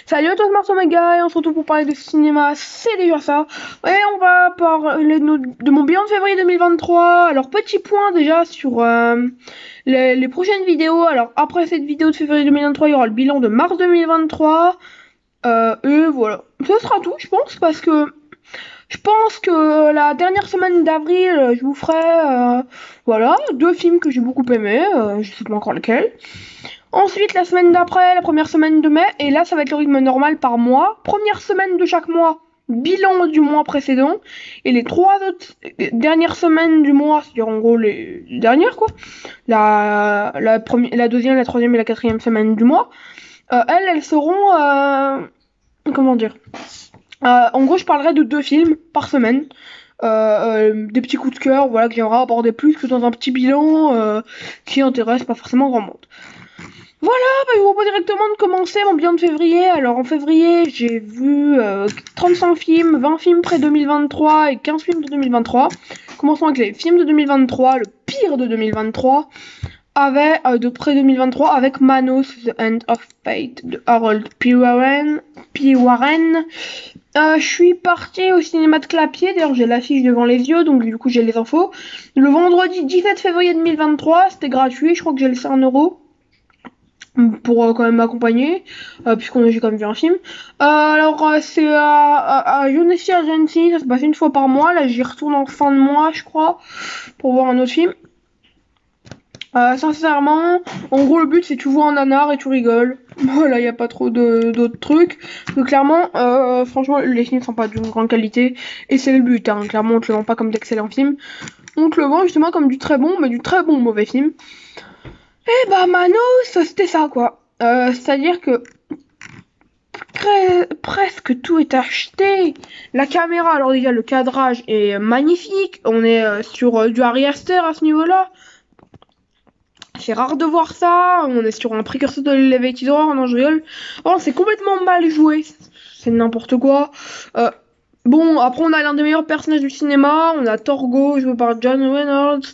Salut à tous, Marceau Mega, et on se retrouve pour parler de cinéma, c'est déjà ça. Et on va parler de mon bilan de février 2023. Alors, petit point déjà sur les prochaines vidéos. Alors, après cette vidéo de février 2023, il y aura le bilan de mars 2023. Et voilà, ce sera tout, je pense, parce que je pense que la dernière semaine d'avril, je vous ferai, voilà, 2 films que j'ai beaucoup aimés, je sais pas encore lesquels. Ensuite, la semaine d'après, la première semaine de mai, et là, ça va être le rythme normal par mois. Première semaine de chaque mois, bilan du mois précédent, et les 3 autres dernières semaines du mois, c'est-à-dire en gros les dernières quoi, la deuxième, la troisième et la quatrième semaine du mois, elles seront, comment dire, en gros, je parlerai de 2 films par semaine. Des petits coups de cœur, voilà, que j'aimerais aborder plus que dans un petit bilan qui intéresse pas forcément grand monde. Voilà, je vous propose directement de commencer mon bilan de février. Alors en février, j'ai vu 35 films, 20 films pré-2023 et 15 films de 2023. Commençons avec les films de 2023, le pire de 2023, de pré-2023 avec Manos, The End of Fate de Harold P. Warren. Je suis partie au cinéma de Clapier, d'ailleurs j'ai l'affiche devant les yeux, donc du coup j'ai les infos. Le vendredi 17 février 2023, c'était gratuit, je crois que j'ai laissé 1 € pour quand même m'accompagner, j'ai quand même vu un film. C'est à Yonessi Agency, ça se passe une fois par mois, là j'y retourne en fin de mois je crois, pour voir un autre film. Sincèrement, en gros le but c'est tu vois un nanar et tu rigoles. Voilà, y a pas trop d'autres trucs. Donc clairement, franchement les films sont pas d'une grande qualité, et c'est le but, hein. Clairement on te le vend pas comme d'excellents films, on te le vend justement comme du très bon, mais du très bon mauvais film. Et bah Manos, c'était ça quoi. C'est-à-dire que presque tout est acheté. La caméra, alors déjà le cadrage est magnifique. On est sur du Ari Aster à ce niveau-là. C'est rare de voir ça. On est sur un précurseur de l'Elevated Horror, non je rigole. Oh, c'est complètement mal joué. C'est n'importe quoi. Bon, après on a l'un des meilleurs personnages du cinéma. On a Torgo, joué par John Reynolds.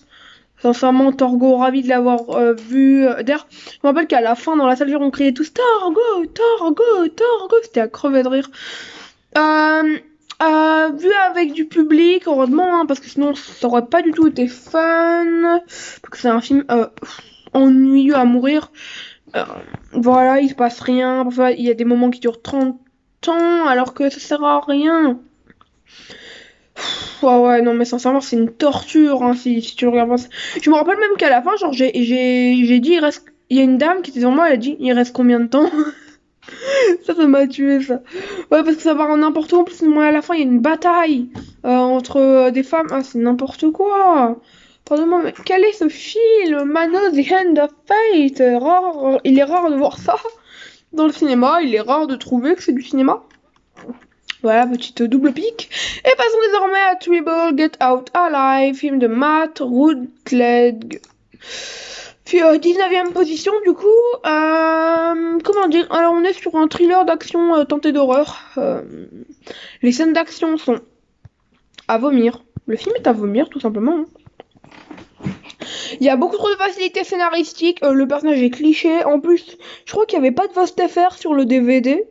Sincèrement, Torgo, ravi de l'avoir vu. D'ailleurs, je me rappelle qu'à la fin, dans la salle, on criait tous Torgo, Torgo, Torgo. C'était à crever de rire. Vu avec du public, heureusement, hein, parce que sinon, ça aurait pas du tout été fun. Parce que c'est un film ennuyeux à mourir. Voilà, il se passe rien. Parfois, il y a des moments qui durent 30 ans, alors que ça sert à rien. Ouais, non, mais sincèrement, c'est une torture, hein, si tu le regardes. Je me rappelle même qu'à la fin, genre, j'ai dit, il y a une dame qui était devant moi, elle a dit, il reste combien de temps? Ça m'a tué, ça. Ouais, parce que ça va en n'importe où. En plus, moi, à la fin, il y a une bataille entre des femmes. Ah, c'est n'importe quoi. Pardon-moi, mais quel est ce film? Manos, The End of Fate. Rare, il est rare de voir ça dans le cinéma. Il est rare de trouver que c'est du cinéma. Voilà, petite double pique. Et passons désormais à Tribble Get Out Alive, film de Matt Routledge. 19ème position du coup. Comment dire? Alors on est sur un thriller d'action tenté d'horreur. Les scènes d'action sont à vomir. Le film est à vomir tout simplement. Hein. Il y a beaucoup trop de facilité scénaristique. Le personnage est cliché. En plus, je crois qu'il n'y avait pas de Vost FR sur le DVD.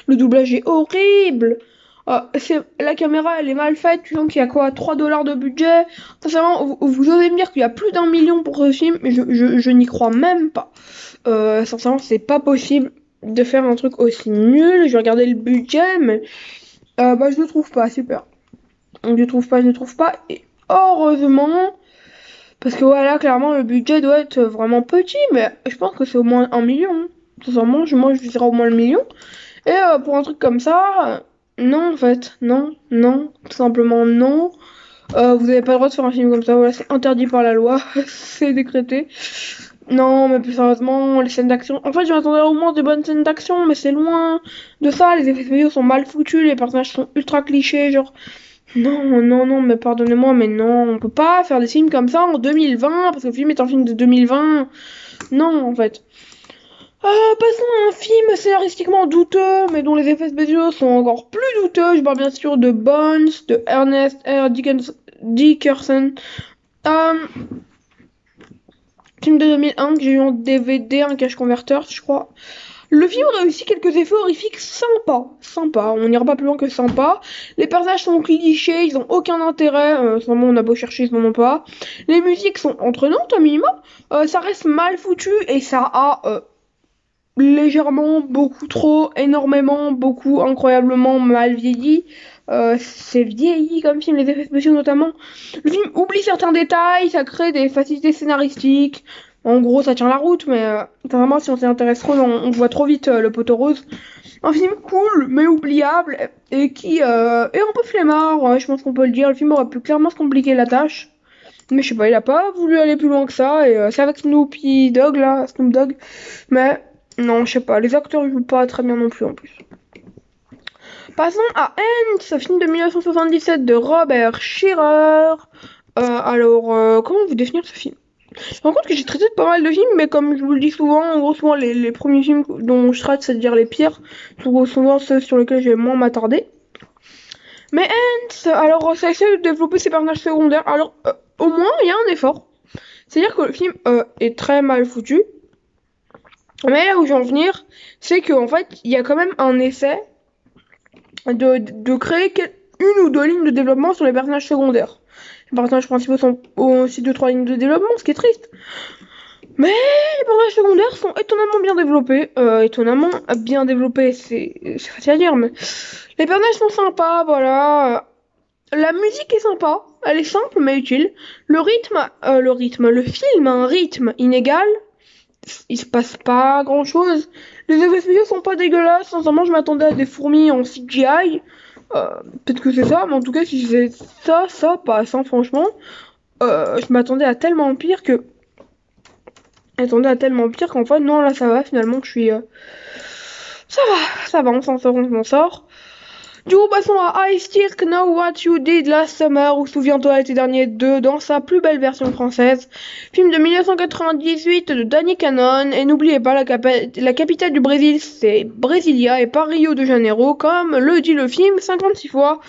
Le doublage est horrible. La caméra elle est mal faite, tu sens qu'il y a quoi 3 $ de budget. Sincèrement, vous osez me dire qu'il y a plus d'1 million pour ce film, mais je n'y crois même pas. Sincèrement, c'est pas possible de faire un truc aussi nul. Je vais regarder le budget, mais je le trouve pas super. Je ne trouve pas. Et heureusement, parce que voilà, clairement le budget doit être vraiment petit, mais je pense que c'est au moins 1 million. Hein. Sincèrement, moi je dirais au moins le million. Et pour un truc comme ça, non en fait, non, tout simplement non. Vous avez pas le droit de faire un film comme ça, voilà, c'est interdit par la loi, c'est décrété. Non, mais plus sérieusement, les scènes d'action. En fait, je m'attendais au moins des bonnes scènes d'action, mais c'est loin de ça. Les effets spéciaux sont mal foutus, les personnages sont ultra clichés, genre. Non, mais pardonnez-moi, mais non, on peut pas faire des films comme ça en 2020, parce que le film est un film de 2020. Non, en fait. Passons à un film scénaristiquement douteux, mais dont les effets spéciaux sont encore plus douteux. Je parle bien sûr de Bones, de Ernest R. Dickerson. Film de 2001 que j'ai eu en DVD, un cache converter, je crois. Le film réussit quelques effets horrifiques sympas, on n'ira pas plus loin que sympa. Les personnages sont clichés, ils ont aucun intérêt, on a beau chercher, ils n'en ont pas. Les musiques sont entraînantes à minima, ça reste mal foutu et ça a légèrement, beaucoup trop, énormément, beaucoup, incroyablement mal vieilli. C'est vieilli comme film, les effets spéciaux notamment. Le film oublie certains détails, ça crée des facilités scénaristiques. En gros, ça tient la route, mais vraiment, si on s'y intéresse trop, on voit trop vite le poteau rose. Un film cool, mais oubliable, et qui est un peu flemmard, ouais, je pense qu'on peut le dire. Le film aurait pu clairement se compliquer la tâche. Mais je sais pas, il a pas voulu aller plus loin que ça, et c'est avec Snoopy Dogg, là, Snoop Dogg. Mais non, je sais pas, les acteurs jouent pas très bien non plus en plus. Passons à Ants, film de 1977 de Robert Scherer. Comment vous définir ce film? Je me rends compte que j'ai traité de pas mal de films, mais comme je vous le dis souvent, en gros, souvent les premiers films dont je traite, c'est-à-dire les pires, sont souvent ceux sur lesquels je vais moins m'attarder. Mais Ants, alors ça essaie de développer ses personnages secondaires. Alors, au moins, il y a un effort. C'est-à-dire que le film est très mal foutu. Mais là où je veux en venir, c'est qu'en fait, il y a quand même un essai de créer une ou deux lignes de développement sur les personnages secondaires. Les personnages principaux sont aussi 2-3 lignes de développement, ce qui est triste. Mais les personnages secondaires sont étonnamment bien développés. Étonnamment bien développés, c'est facile à dire, mais les personnages sont sympas, voilà. La musique est sympa, elle est simple mais utile. Le film a un rythme inégal. Il se passe pas grand chose. Les effets spéciaux sont pas dégueulasses. Sincèrement, je m'attendais à des fourmis en CGI. Peut-être que c'est ça, mais en tout cas, si c'est ça passe, hein, franchement. Je m'attendais à tellement pire que. Attendez à tellement pire qu'en fait, non, là ça va, finalement, je suis. Ça va, on s'en sort. Du coup, passons à I Still Know What You Did Last Summer, ou Souviens-toi l'été dernier 2, dans sa plus belle version française. Film de 1998 de Danny Cannon, et n'oubliez pas, la capitale du Brésil, c'est Brasilia, et pas Rio de Janeiro, comme le dit le film 56 fois.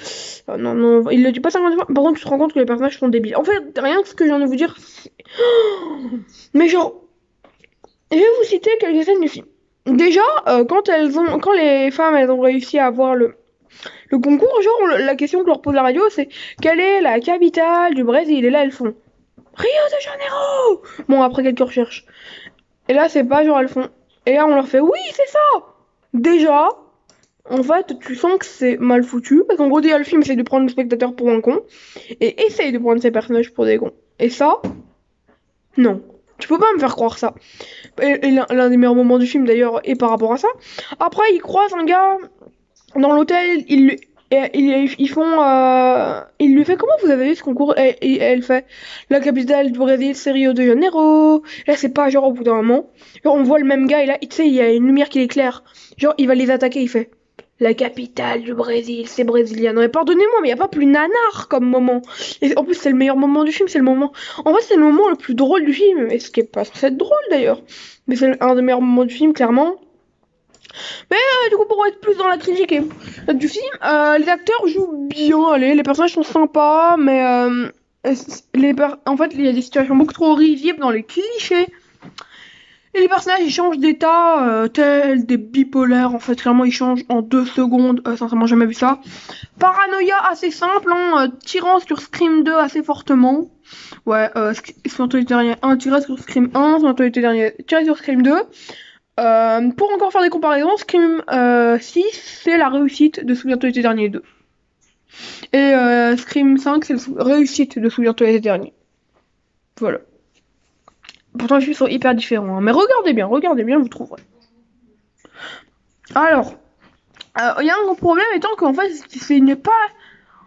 Non, il le dit pas 56 fois, par contre, tu te rends compte que les personnages sont débiles. En fait, rien que ce que j'ai envie de vous dire, mais genre, je vais vous citer quelques scènes du film. Déjà, quand les femmes, elles ont réussi à avoir le concours, genre, la question que leur pose la radio, c'est quelle est la capitale du Brésil? Et là, elles font Rio de Janeiro! Bon, après quelques recherches. Et là, c'est pas genre, elles font. Et là, on leur fait oui, c'est ça! Déjà, en fait, tu sens que c'est mal foutu, parce qu'en gros, déjà, le film essaye de prendre le spectateur pour un con, et essaye de prendre ses personnages pour des cons. Et ça, non. Tu peux pas me faire croire ça. Et l'un des meilleurs moments du film, d'ailleurs, est par rapport à ça. Après, il croise un gars dans l'hôtel, il lui fait comment vous avez vu ce concours et elle fait la capitale du Brésil c'est Rio de Janeiro. Là c'est pas genre au bout d'un moment, genre on voit le même gars et là tu sais il y a une lumière qui l'éclaire, genre il va les attaquer, il fait la capitale du Brésil c'est brésilien. Non mais pardonnez-moi mais y a pas plus nanar comme moment, et en plus c'est le meilleur moment du film, c'est le moment, en fait c'est le moment le plus drôle du film, et ce qui est pas censé être drôle d'ailleurs, mais c'est un des meilleurs moments du film clairement. Mais du coup, pour être plus dans la critique du film, les acteurs jouent bien, allez, les personnages sont sympas, mais en fait, il y a des situations beaucoup trop risibles dans les clichés. Et les personnages, ils changent d'état, tels des bipolaires, en fait, clairement, ils changent en 2 secondes, sincèrement, jamais vu ça. Paranoïa assez simple, hein, tirant sur Scream 2 assez fortement. Ouais, Souviens-toi l'été dernier 1 tiré sur Scream 1, Souviens-toi l'été dernier tiré sur Scream 2. Pour encore faire des comparaisons, Scream 6, c'est la réussite de Souviens-toi l'été dernier 2. Et Scream 5, c'est la réussite de Souviens-toi l'été dernier. Voilà. Pourtant, les films sont hyper différents. Hein. Mais regardez bien, vous trouverez. Alors, il y a un gros problème étant qu'en fait, n'est pas...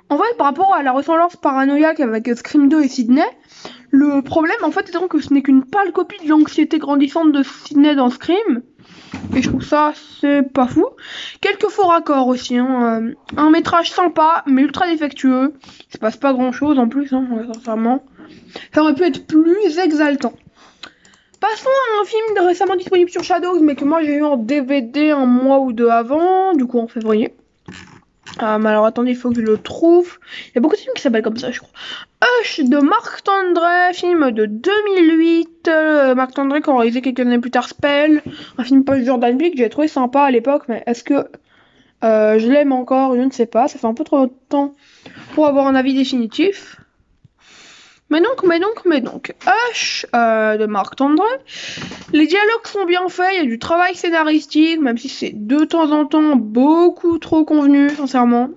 En fait, par rapport à la ressemblance paranoïaque avec Scream 2 et Sydney, le problème, en fait, étant que ce n'est qu'une pâle copie de l'anxiété grandissante de Sydney dans Scream. Et je trouve ça, c'est pas fou. Quelques faux raccords aussi, hein. Un métrage sympa, mais ultra défectueux. Il se passe pas grand chose en plus, hein, sincèrement. Ça aurait pu être plus exaltant. Passons à un film récemment disponible sur Shadows, mais que moi j'ai eu en DVD un mois ou deux avant, du coup en février. Mais alors attendez, il faut que je le trouve. Il y a beaucoup de films qui s'appellent comme ça, je crois. Hush de Marc Tandré, film de 2008. Marc Tandré qui a réalisé quelques années plus tard Spell, un film post-Jordan Peele que j'ai trouvé sympa à l'époque, mais est-ce que je l'aime encore? Je ne sais pas, ça fait un peu trop de temps pour avoir un avis définitif. Mais donc, Hush de Marc Tandré. Les dialogues sont bien faits, il y a du travail scénaristique, même si c'est de temps en temps beaucoup trop convenu, sincèrement.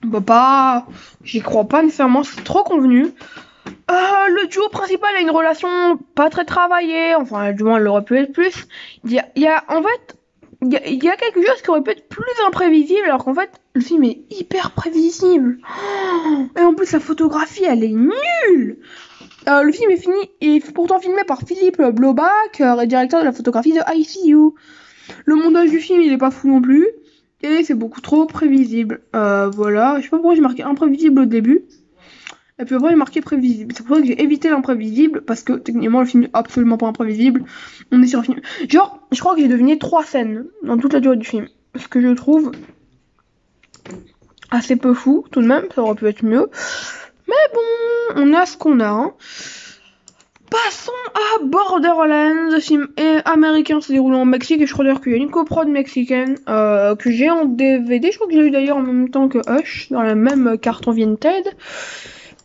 On peut pas... J'y crois pas nécessairement, c'est trop convenu. Le duo principal a une relation pas très travaillée, enfin du moins elle aurait pu être plus. Il y a en fait, il y a quelque chose qui aurait pu être plus imprévisible, alors qu'en fait le film est hyper prévisible. Et en plus la photographie elle est nulle. Le film est pourtant filmé par Philippe Blobach, directeur de la photographie de ICU. Le montage du film il est pas fou non plus, et c'est beaucoup trop prévisible. Voilà, je sais pas pourquoi j'ai marqué imprévisible au début. Et puis après, il est marqué prévisible. C'est pour ça que j'ai évité l'imprévisible, parce que techniquement, le film n'est absolument pas imprévisible. On est sur un film. Genre, je crois que j'ai deviné 3 scènes dans toute la durée du film. Ce que je trouve assez peu fou, tout de même. Ça aurait pu être mieux. Mais bon, on a ce qu'on a. Hein. Passons à Borderlands, film américain se déroulant au Mexique. Et je crois d'ailleurs qu'il y a une coprode mexicaine que j'ai en DVD. Je crois que j'ai eu d'ailleurs en même temps que Hush, dans la même carton Vinted.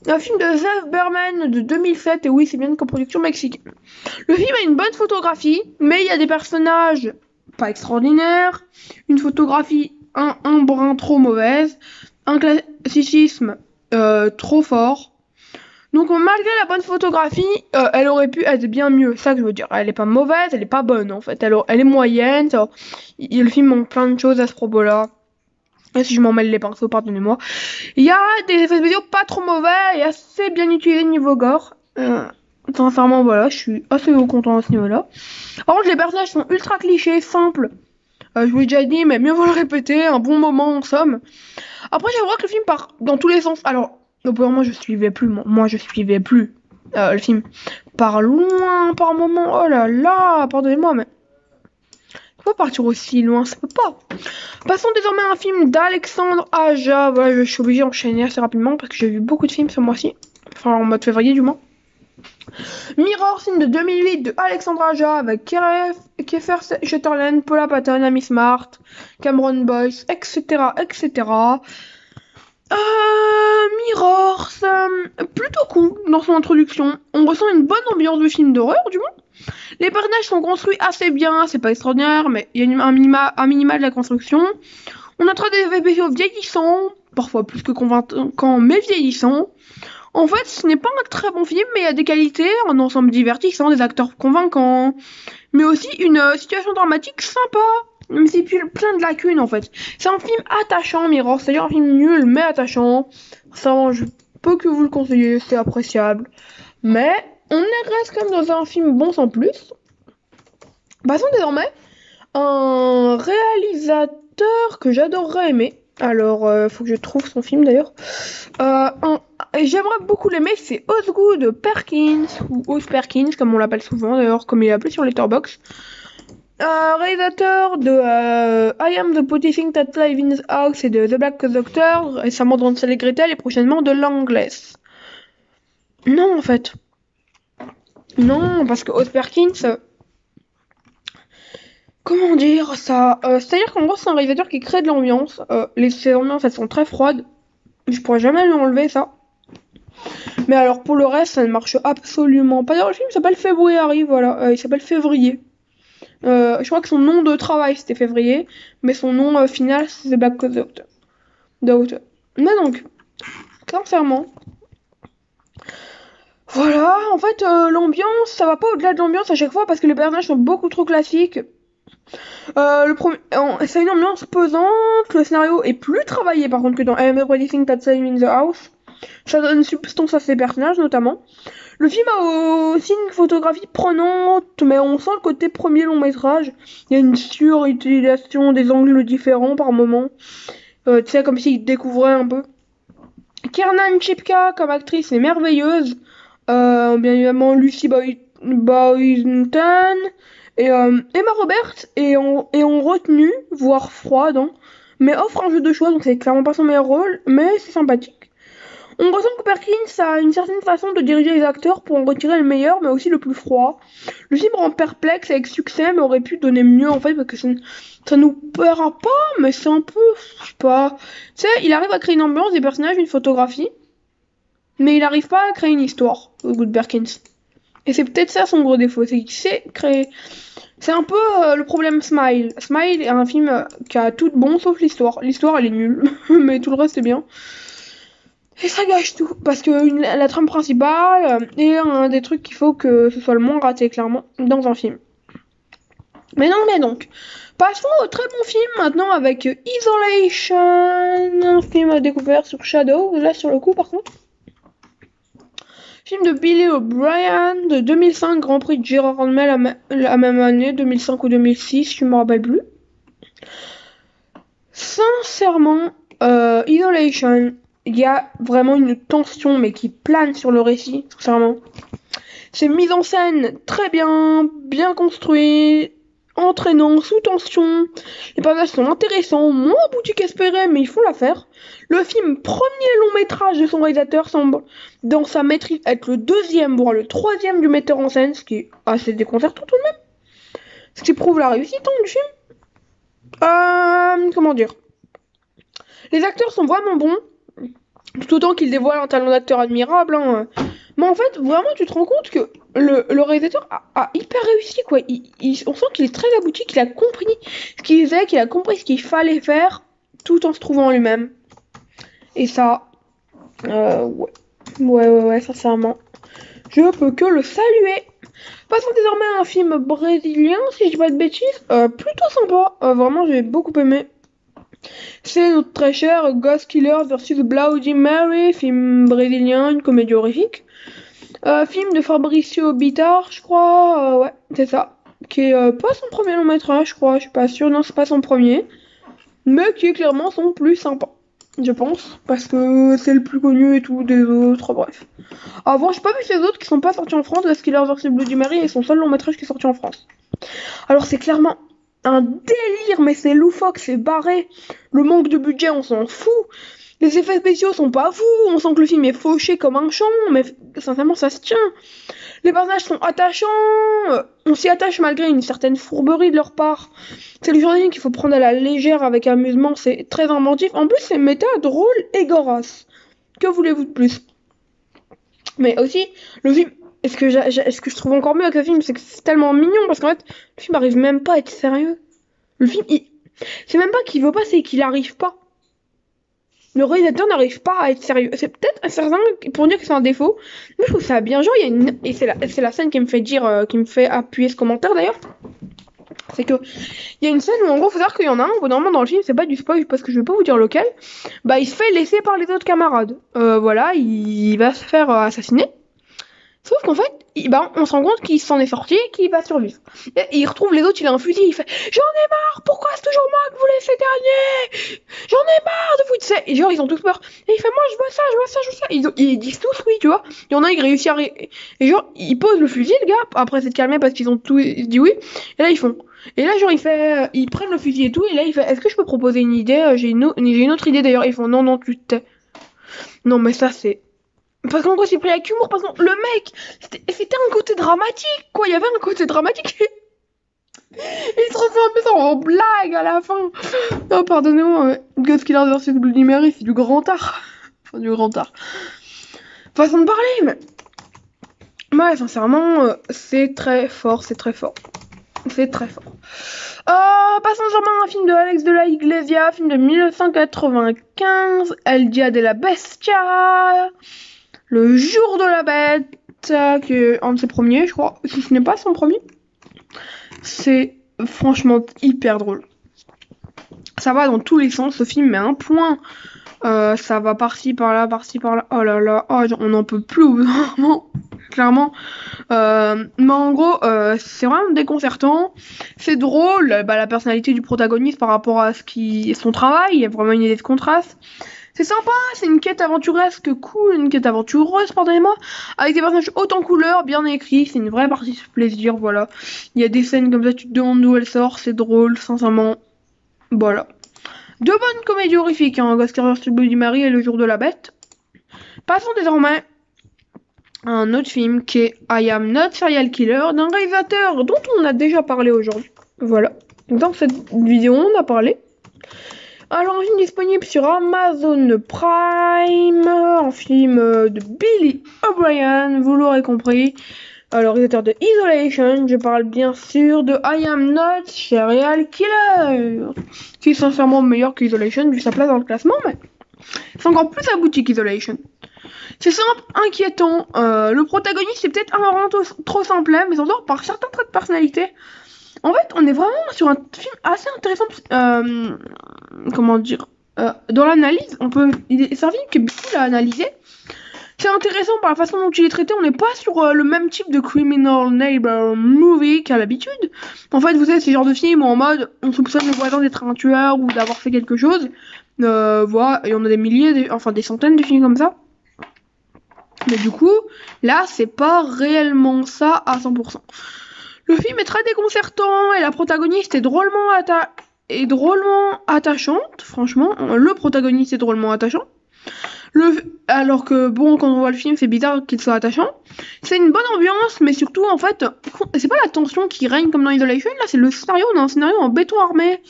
Un film de Zev Berman de 2007, et oui, c'est bien une coproduction mexicaine. Le film a une bonne photographie, mais il y a des personnages pas extraordinaires, une photographie un brin trop mauvaise, un classicisme trop fort. Donc malgré la bonne photographie, elle aurait pu être bien mieux, ça que je veux dire. Elle est pas mauvaise, elle est pas bonne en fait, elle est moyenne. Le film manque plein de choses à ce propos-là. Et si je m'en mêle les pinceaux, pardonnez-moi. Il y a des effets vidéo pas trop mauvais et assez bien utilisés niveau gore. Sincèrement, voilà, je suis assez content à ce niveau-là. Par contre, les personnages sont ultra clichés, simples. Je vous l'ai déjà dit, mais mieux vaut le répéter, un bon moment en somme. Après, j'avoue que le film part dans tous les sens. Alors, pour moi, je suivais plus. Moi, je suivais plus le film. Par loin, par moment. Oh là là, pardonnez-moi, mais... Faut pas partir aussi loin, ça peut pas. Passons désormais à un film d'Alexandre Aja. Voilà, je suis obligée d'enchaîner assez rapidement parce que j'ai vu beaucoup de films ce mois-ci. Enfin, en mode février du moins. Mirror, film de 2008 de Alexandre Aja avec Kiefer Sutherland, Paula Patton, Amy Smart, Cameron Boyce, etc. Mirror, c'est plutôt cool dans son introduction. On ressent une bonne ambiance de film d'horreur, du moins. Les personnages sont construits assez bien, c'est pas extraordinaire, mais il y a un minima de la construction. On a des effets spéciaux vieillissants, parfois plus que convaincants, mais vieillissants. En fait, ce n'est pas un très bon film, mais il y a des qualités, un ensemble divertissant, des acteurs convaincants, mais aussi une situation dramatique sympa, même si plein de lacunes en fait. C'est un film attachant, Mirror, c'est-à-dire un film nul mais attachant. Ça, je peux que vous le conseiller, c'est appréciable. Mais on reste quand même dans un film bon sans plus. Passons désormais à un réalisateur que j'adorerais aimer. Alors, faut que je trouve son film d'ailleurs. J'aimerais beaucoup l'aimer, c'est Osgood Perkins, ou Oz Perkins, comme on l'appelle souvent d'ailleurs, comme il est appelé sur Letterboxd. Réalisateur de I Am the Potty Thing That Live in the House et de The Black Doctor, récemment de Hansel et Gretel et prochainement de Langless. Non, en fait. Non, parce que Oz Perkins... comment dire ça c'est-à-dire qu'en gros, c'est un réalisateur qui crée de l'ambiance. Ces ambiances, elles sont très froides. Je pourrais jamais lui enlever ça. Mais alors, pour le reste, ça ne marche absolument pas. D'ailleurs, le film s'appelle February, voilà. Il s'appelle Février. Je crois que son nom de travail, c'était Février. Mais son nom final, c'est The Black Doctor. Mais donc, sincèrement... voilà, en fait, l'ambiance, ça va pas au-delà de l'ambiance à chaque fois parce que les personnages sont beaucoup trop classiques. C'est une ambiance pesante, le scénario est plus travaillé par contre que dans Everything That's in the House. Ça donne substance à ses personnages notamment. Le film a aussi une photographie prenante, mais on sent le côté premier long métrage. Il y a une surutilisation des angles différents par moment. Tu sais, comme s'il découvrait un peu. Kiernan Shipka comme actrice est merveilleuse. Bien évidemment Lucy Boynton et Emma Roberts est en retenue, voire froide. Hein. mais offre un jeu de choix, donc c'est clairement pas son meilleur rôle, mais c'est sympathique. On ressent que Perkins a une certaine façon de diriger les acteurs pour en retirer le meilleur, mais aussi le plus froid. Le film rend perplexe avec succès, mais aurait pu donner mieux en fait, parce que ça nous plaira pas, mais c'est un peu, je sais pas. Tu sais, il arrive à créer une ambiance, des personnages, une photographie, mais il arrive pas à créer une histoire, au goût de Perkins. Et c'est peut-être ça son gros défaut, c'est qu'il sait créer. C'est un peu le problème Smile. Smile est un film qui a tout de bon sauf l'histoire. L'histoire elle est nulle, mais tout le reste est bien. Et ça gâche tout, parce que la trame principale est un des trucs qu'il faut que ce soit le moins raté, clairement, dans un film. Mais non, mais donc, passons au très bon film maintenant avec Isolation, un film à découvrir sur Shadow, là sur le coup par contre. Film de Billy O'Brien de 2005, Grand Prix de Gérard Armel la même année, 2005 ou 2006, je me rappelle plus. Sincèrement, Isolation, il y a vraiment une tension mais qui plane sur le récit, sincèrement. C'est mise en scène très bien, bien construit, entraînant, sous tension. Les passages sont intéressants, moins aboutis qu'espéré, mais ils font l'affaire. Le film, premier long métrage de son réalisateur, semble dans sa maîtrise être le deuxième, voire le troisième du metteur en scène, ce qui est assez déconcertant tout de même. Ce qui prouve la réussite du film. Comment dire, les acteurs sont vraiment bons, tout autant qu'ils dévoilent un talent d'acteur admirable. Mais en fait, vraiment, tu te rends compte que le réalisateur a hyper réussi, quoi. On sent qu'il est très abouti, qu'il a compris ce qu'il faisait, qu'il a compris ce qu'il fallait faire, tout en se trouvant lui-même. Et ça, ouais, sincèrement, je peux que le saluer. Passons désormais à un film brésilien, si je dis pas de bêtises, plutôt sympa. Vraiment, j'ai beaucoup aimé. C'est notre très cher Ghost Killer vs Bloody Mary, film brésilien, une comédie horrifique. Film de Fabricio Bitar, je crois, ouais, c'est ça. Qui est pas son premier long métrage, je crois, je suis pas sûre, non, c'est pas son premier. Mais qui est clairement son plus sympa, je pense, parce que c'est le plus connu et tout des autres, bref. Avant, j'ai pas vu ces autres qui sont pas sortis en France, Ghost Killer vs Bloody Mary est son seul long métrage qui est sorti en France. Alors c'est clairement un délire, mais c'est loufoque, c'est barré. Le manque de budget, on s'en fout. Les effets spéciaux sont pas fous, on sent que le film est fauché comme un champ, mais sincèrement ça se tient. Les personnages sont attachants, on s'y attache malgré une certaine fourberie de leur part. C'est le genre de film qu'il faut prendre à la légère avec amusement, c'est très inventif. En plus c'est méta, drôle et gorasse. Que voulez-vous de plus? Mais aussi, le film, ce que je trouve encore mieux avec ce film, c'est que c'est tellement mignon, parce qu'en fait, le film arrive même pas à être sérieux. Le film, c'est même pas qu'il veut pas, c'est qu'il arrive pas. Le réalisateur n'arrive pas à être sérieux. C'est peut-être certain pour dire que c'est un défaut, mais je trouve ça bien. Genre, il y a une... Et c'est la scène qui me fait dire, qui me fait appuyer ce commentaire d'ailleurs. C'est que il y a une scène où en gros faut savoir qu'il y en a un, normalement dans le film, c'est pas du spoil parce que je vais pas vous dire lequel, bah il se fait laisser par les autres camarades. Voilà, il va se faire assassiner. Sauf qu'en fait, on se rend compte qu'il s'en est sorti et qu'il va survivre. Et il retrouve les autres, il a un fusil, il fait «J'en ai marre, pourquoi c'est toujours moi que vous laissez gagner? J'en ai marre de vous», tu sais. Et genre, ils ont tous peur. Et il fait «Moi, je veux ça, je veux ça, je veux ça». Ils disent tous oui, tu vois. Il y en a, il réussit à... Et genre, il pose le fusil, le gars, après s'être calmé parce qu'ils ont tous dit oui. Et là, ils font... Et là, genre, ils prennent le fusil et tout, et là, il fait «Est-ce que je peux proposer une idée? J'ai une autre idée d'ailleurs». Ils font «Non, tu te tais». Non, mais ça, c'est... Parce qu'en gros, c'est pris avec humour, parce que le mec, c'était un côté dramatique, quoi. Il y avait un côté dramatique. Il se transformait ça en blague à la fin. Oh, pardonnez-moi, Ghost Killer vs Bloody Mary, c'est du grand art. Enfin, du grand art. Façon de parler, mais... Ouais, sincèrement, c'est très fort, c'est très fort. C'est très fort. Passons sûrement à un film de Alex de la Iglesia, film de 1995, El Dia de la Bestia. Le jour de la bête, qui est un de ses premiers, je crois, si ce n'est pas son premier. C'est franchement hyper drôle. Ça va dans tous les sens, ce film met un point. Ça va par-ci, par-là, par-ci, par-là. Oh là là, on n'en peut plus, vraiment, clairement. Mais en gros, c'est vraiment déconcertant. C'est drôle, la personnalité du protagoniste par rapport à son travail, il y a vraiment une idée de contraste. C'est sympa, c'est une quête aventuresque cool, une quête aventureuse, pardonnez-moi, avec des personnages haut en couleur, bien écrits, c'est une vraie partie de plaisir, voilà. Il y a des scènes comme ça, tu te demandes d'où elle sort, c'est drôle, sincèrement, voilà. Deux bonnes comédies horrifiques, hein, Ghostbusters Bloody Mary et Le Jour de la Bête. Passons désormais à un autre film qui est I Am Not Serial Killer, d'un réalisateur dont on a déjà parlé aujourd'hui. Voilà, dans cette vidéo on a parlé. Alors, un film disponible sur Amazon Prime, un film de Billy O'Brien, vous l'aurez compris. Le réalisateur de Isolation, je parle bien sûr de I Am Not Serial Killer, qui est sincèrement meilleur qu'Isolation vu sa place dans le classement, mais c'est encore plus abouti qu'Isolation. C'est simple, inquiétant, le protagoniste est peut-être un rang trop simple, mais s'endort par certains traits de personnalité. En fait, on est vraiment sur un film assez intéressant, comment dire, dans l'analyse, c'est un film qui est beaucoup à analyser. C'est intéressant par la façon dont il est traité, on n'est pas sur le même type de criminal neighbor movie qu'à l'habitude. En fait, vous savez, c'est le genre de film où en mode, on soupçonne le voisin d'être un tueur ou d'avoir fait quelque chose. Voilà, et on a des milliers, des centaines de films comme ça. Mais du coup, là, c'est pas réellement ça à 100%. Le film est très déconcertant et la protagoniste est drôlement attachante. Franchement, le protagoniste est drôlement attachant. Alors que, bon, quand on voit le film, c'est bizarre qu'il soit attachant. C'est une bonne ambiance, mais surtout, en fait, c'est pas la tension qui règne comme dans Isolation, là, c'est le scénario. On a un scénario en béton armé.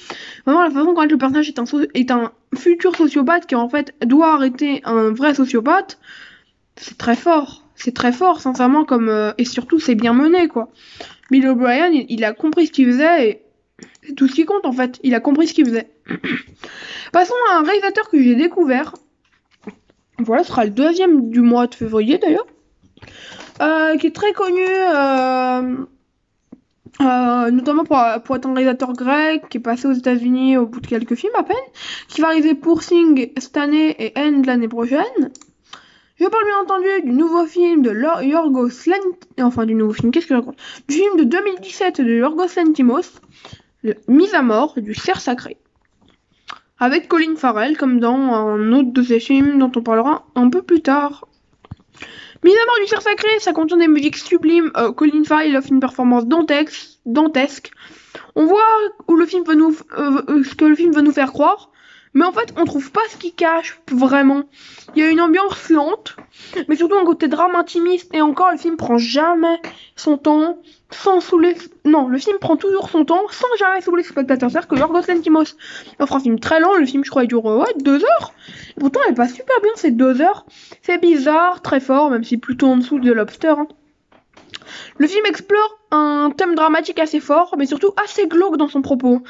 Vraiment, la façon dont le personnage est un futur sociopathe qui, en fait, doit arrêter un vrai sociopathe, c'est très fort. C'est très fort, sincèrement, et surtout, c'est bien mené, quoi. Bill O'Brien, il a compris ce qu'il faisait et c'est tout ce qui compte en fait. Il a compris ce qu'il faisait. Passons à un réalisateur que j'ai découvert. Voilà, ce sera le 2e du mois de février d'ailleurs. Qui est très connu, notamment pour être un réalisateur grec, qui est passé aux États-Unis au bout de quelques films à peine, qui va réaliser Poor Things cette année et End l'année prochaine. Je parle bien entendu du nouveau film de Yorgos Lanthimos, enfin du nouveau film, qu'est-ce que je raconte ? Du film de 2017 de Yorgos Lanthimos, Mise à mort du cerf sacré. Avec Colin Farrell, comme dans un autre de ses films dont on parlera un peu plus tard. Mise à mort du cerf sacré, ça contient des musiques sublimes, Colin Farrell offre une performance dantesque. On voit où le film ce que le film veut nous faire croire. Mais en fait, on trouve pas ce qui cache vraiment. Il y a une ambiance lente, mais surtout un côté drame intimiste. Et encore, le film prend jamais son temps, sans saouler. Non, le film prend toujours son temps, sans jamais saouler le spectateur. C'est-à-dire que Yorgos Lanthimos offre un film très lent. Le film, je crois, il dure 2 heures. Et pourtant, elle passe super bien ces 2 heures. C'est bizarre, très fort, même si plutôt en dessous de The Lobster. Hein. Le film explore un thème dramatique assez fort, mais surtout assez glauque dans son propos.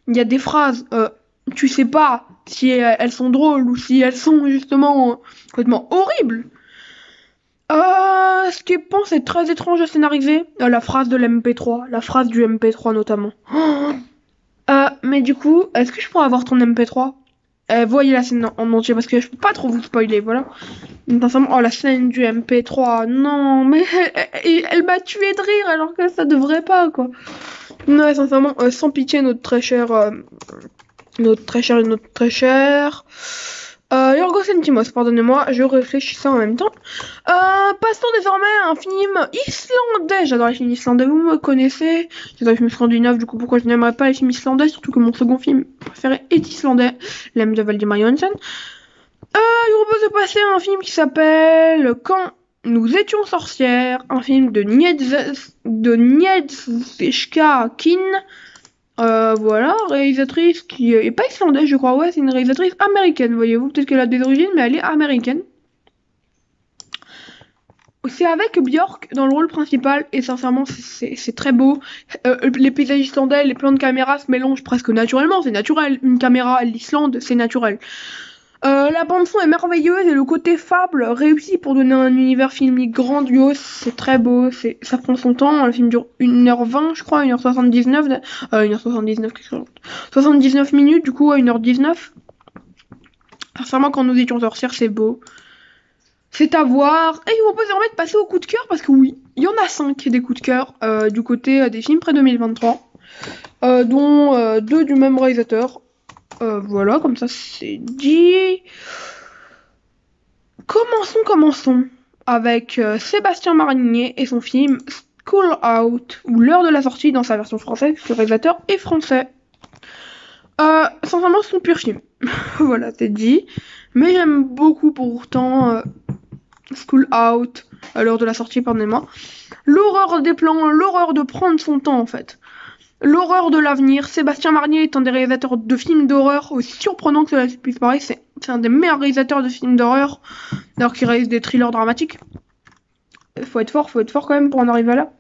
Il y a des phrases. Tu sais pas si elles sont drôles ou si elles sont justement complètement horribles. Ce qui est très étrange à scénariser, la phrase de l'MP3, la phrase du MP3 notamment. Mais du coup, est-ce que je pourrais avoir ton MP3 Voyez la scène en entier parce que je peux pas trop vous spoiler, voilà. Oh, la scène du MP3, non, mais elle m'a tué de rire alors que ça devrait pas, quoi. Non, sincèrement, sans pitié, notre très cher... Yorgos Lanthimos, pardonnez-moi, je réfléchissais en même temps. Passons désormais à un film islandais. J'adore les films islandais, vous me connaissez. J'adore les films scandinaves, du coup pourquoi je n'aimerais pas les films islandais, surtout que mon second film préféré est islandais, L'âme de Valdimar Jónsson. Je vous propose de passer à un film qui s'appelle Quand nous étions sorcières, un film de Agnieszka Kin. Voilà, réalisatrice qui est pas islandaise, je crois. Ouais, c'est une réalisatrice américaine, voyez-vous. Peut-être qu'elle a des origines, mais elle est américaine. C'est avec Björk dans le rôle principal, et sincèrement, c'est très beau. Les paysages islandais, les plans de caméra se mélangent presque naturellement. C'est naturel. Une caméra à l'Islande, c'est naturel. La bande-son est merveilleuse et le côté fable réussi pour donner un univers filmique grandiose. C'est très beau, ça prend son temps. Le film dure 1h20, je crois, 1h79. 1h79, qu'est-ce que 79 minutes, du coup, à 1h19. Sincèrement, quand nous étions sorcières, c'est beau. C'est à voir. Et je vous propose désormais de passer au coup de cœur parce que oui, il y en a 5 des coups de cœur du côté des films pré-2023, dont 2 du même réalisateur. Voilà, comme ça c'est dit. Commençons avec Sébastien Marnier et son film School Out, ou L'heure de la sortie dans sa version française, le réalisateur est français. Sincèrement, c'est son pur film. Voilà, c'est dit. Mais j'aime beaucoup pourtant School Out, à l'heure de la sortie, pardonnez-moi. L'horreur des plans, l'horreur de prendre son temps en fait. L'horreur de l'avenir. Sébastien Marnier est un des réalisateurs de films d'horreur, aussi surprenant que cela puisse paraître. C'est un des meilleurs réalisateurs de films d'horreur, alors qu'il réalise des thrillers dramatiques. Faut être fort quand même pour en arriver là.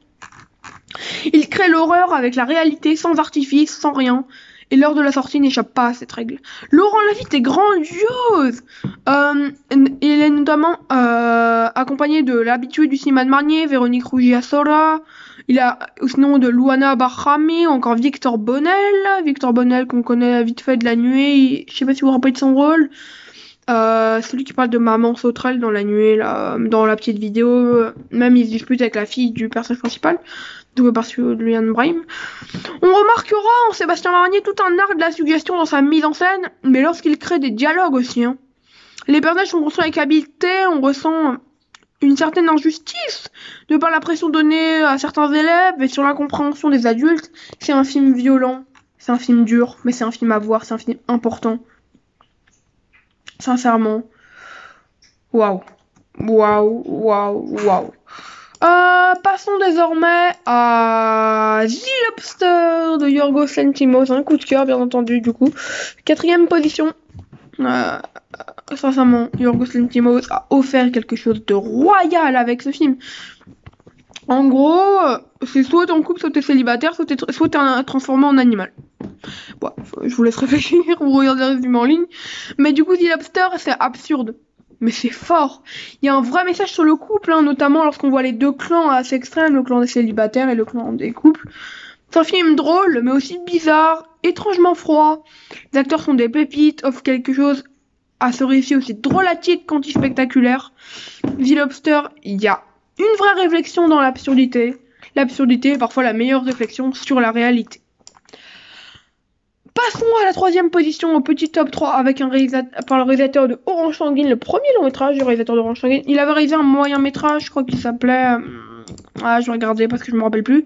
Il crée l'horreur avec la réalité, sans artifice, sans rien. Et l'heure de la sortie n'échappe pas à cette règle. Laurent Lafitte est grandiose. Il est notamment accompagné de l'habitué du cinéma de Marnier, Véronique Rougiasora. Il a sinon de Louana Barhami, encore Victor Bonnel. Victor Bonnel qu'on connaît vite fait de La Nuée. Je sais pas si vous vous rappelez de son rôle. Celui qui parle de Maman Sauterelle dans La Nuée, là, dans la petite vidéo. Même il se dispute avec la fille du personnage principal, joué par Julian Brahim. On remarquera en Sébastien Marnier tout un art de la suggestion dans sa mise en scène, mais lorsqu'il crée des dialogues aussi. Les personnages sont construits avec habileté, on ressent une certaine injustice de par la pression donnée à certains élèves et sur l'incompréhension des adultes. C'est un film violent, c'est un film dur, mais c'est un film à voir, c'est un film important. Sincèrement. Waouh. Passons désormais à The Lobster de Yorgos Lanthimos, un coup de cœur bien entendu du coup. 4e position. Sincèrement, Yorgos Lanthimos a offert quelque chose de royal avec ce film. En gros, c'est soit t'es en couple, soit t'es célibataire, soit t'es transformé en animal. Bon, je vous laisse réfléchir, vous regardez le résumé en ligne. Mais du coup, The Lobster, c'est absurde. Mais c'est fort. Il y a un vrai message sur le couple, notamment lorsqu'on voit les deux clans assez extrêmes, le clan des célibataires et le clan des couples. C'est un film drôle, mais aussi bizarre, étrangement froid. Les acteurs sont des pépites, offrent quelque chose à ce récit aussi drôlatique qu'anti-spectaculaire. The Lobster, il y a une vraie réflexion dans l'absurdité. L'absurdité est parfois la meilleure réflexion sur la réalité. Passons à la 3e position, au petit top 3 avec par le réalisateur de Orange Sanguine, le premier long métrage du réalisateur d'Orange Sanguine. Il avait réalisé un moyen métrage, je crois qu'il s'appelait... je vais regarder parce que je me rappelle plus.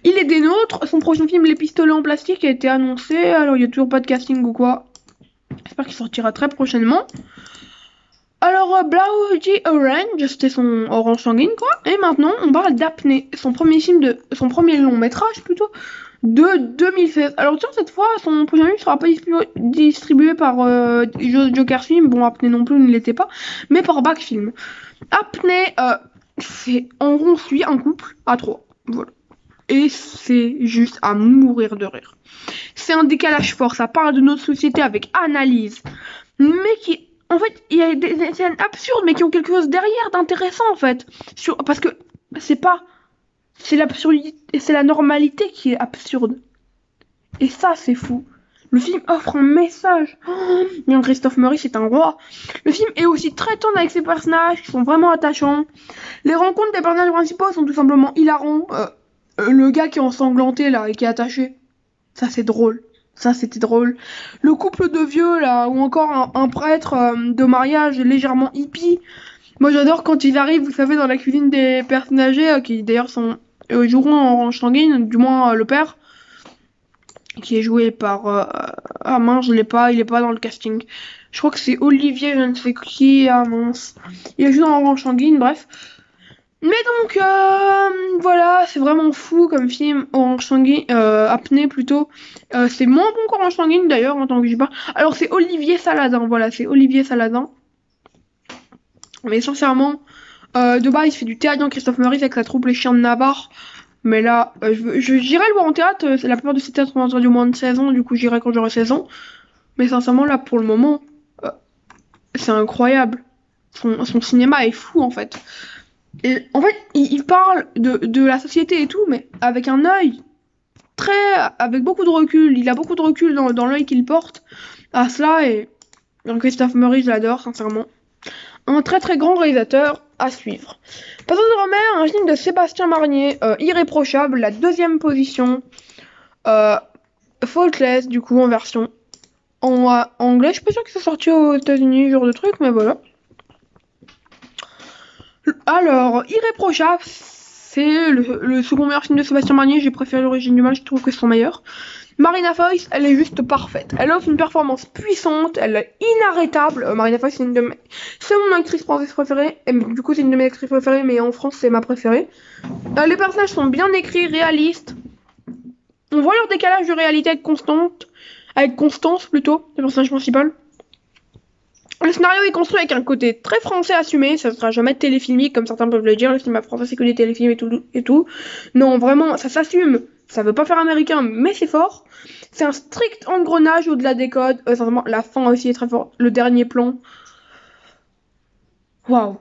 Il est des nôtres, son prochain film Les Pistolets en plastique a été annoncé, alors il n'y a toujours pas de casting ou quoi. J'espère qu'il sortira très prochainement. Alors, Bloody Orange, c'était son Orange Sanguine, quoi. Et maintenant, on parle d'Apnée, son premier long métrage, plutôt, de 2016. Alors, tiens, cette fois, son prochain film ne sera pas distribué par Joker Film. Bon, Apnée non plus, ne l'était pas. Mais par Back Film. Apnée, on suit un couple à 3. Voilà. Et c'est juste à mourir de rire. C'est un décalage fort, ça parle de notre société avec analyse. Mais qui... En fait, il y a des scènes absurdes, mais qui ont quelque chose derrière d'intéressant, en fait. Parce que c'est l'absurdité, c'est la normalité qui est absurde. Et ça, c'est fou. Le film offre un message. Christophe Maurice est un roi. Le film est aussi très tendre avec ses personnages, qui sont vraiment attachants. Les rencontres des personnages principaux sont tout simplement hilarants. Le gars qui est ensanglanté, là, et qui est attaché. Ça, c'est drôle. Ça, c'était drôle. Le couple de vieux, là, ou encore un prêtre de mariage légèrement hippie. Moi, j'adore quand ils arrivent, vous savez, dans la cuisine des personnes âgées, qui d'ailleurs joueront en Orange Sanguine, du moins le père, qui est joué par... mince, il est pas dans le casting. Je crois que c'est Olivier, je ne sais qui, mince. Il est joué dans Orange Sanguine, bref. Mais donc, voilà, c'est vraiment fou comme film. Orange Sanguine, Apnée plutôt. C'est moins bon qu'Orange Sanguine d'ailleurs, en tant que j'y parle. Alors, c'est Olivier Saladin, voilà, c'est Olivier Saladin. Mais sincèrement, de base, il fait du théâtre dans Christophe Maurice avec sa troupe Les Chiens de Navarre. Mais là, j'irai le voir en théâtre. La plupart de ces théâtres ont du moins de 16 ans, du coup, j'irai quand j'aurai 16 ans. Mais sincèrement, là, pour le moment, c'est incroyable. Son cinéma est fou, en fait. Et en fait, il parle de la société et tout, mais avec un œil avec beaucoup de recul. Il a beaucoup de recul dans l'œil qu'il porte à cela. Et Christophe Maurice, je l'adore, sincèrement. Un très très grand réalisateur à suivre. Passons désormais à un film de Sébastien Marnier, Irréprochable, la 2e position. Faultless, du coup, en version en anglais. Je suis pas sûre que c'est sorti aux États-Unis, genre de truc, mais voilà. Alors, Irréprochable, c'est le second meilleur film de Sébastien Marnier. J'ai préféré L'Origine du Mal, je trouve que c'est son meilleur. Marina Foïs, elle est juste parfaite. Elle offre une performance puissante, elle est inarrêtable. Marina Foïs, c'est mon actrice française préférée. Et du coup, c'est une de mes actrices préférées, mais en France, c'est ma préférée. Les personnages sont bien écrits, réalistes. On voit leur décalage de réalité avec Constance plutôt, le personnage principal. Le scénario est construit avec un côté très français assumé, ça ne sera jamais téléfilmique comme certains peuvent le dire, le cinéma français c'est que des téléfilms et tout. Non, vraiment, ça s'assume. Ça veut pas faire américain, mais c'est fort. C'est un strict engrenage au-delà des codes. Sincèrement, la fin aussi est très forte. Le dernier plan. Waouh.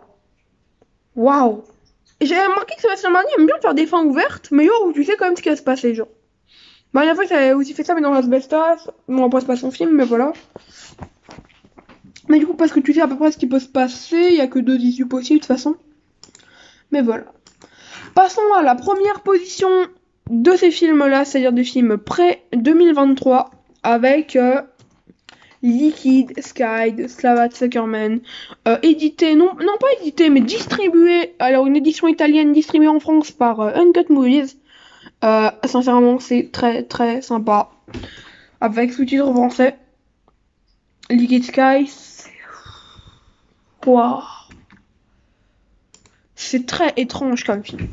Waouh. J'ai remarqué que Sébastien Marnier aime bien faire des fins ouvertes, mais genre où tu sais quand même ce qui va se passer, genre. Bah, la fois, ça avait aussi fait ça, mais dans l'Asbestas. Bon, après, c'est pas son film, mais voilà. Mais du coup, parce que tu sais à peu près ce qui peut se passer, il y a que 2 issues possibles, de toute façon. Mais voilà. Passons à la première position de ces films-là, c'est-à-dire des films pré-2023, avec Liquid Sky de Slava Zuckerman, édité, non pas édité, mais distribué, alors une édition italienne distribuée en France par Uncut Movies. Sincèrement, c'est très très sympa. Avec sous-titres français. Liquid Sky, waouh. C'est très étrange comme film.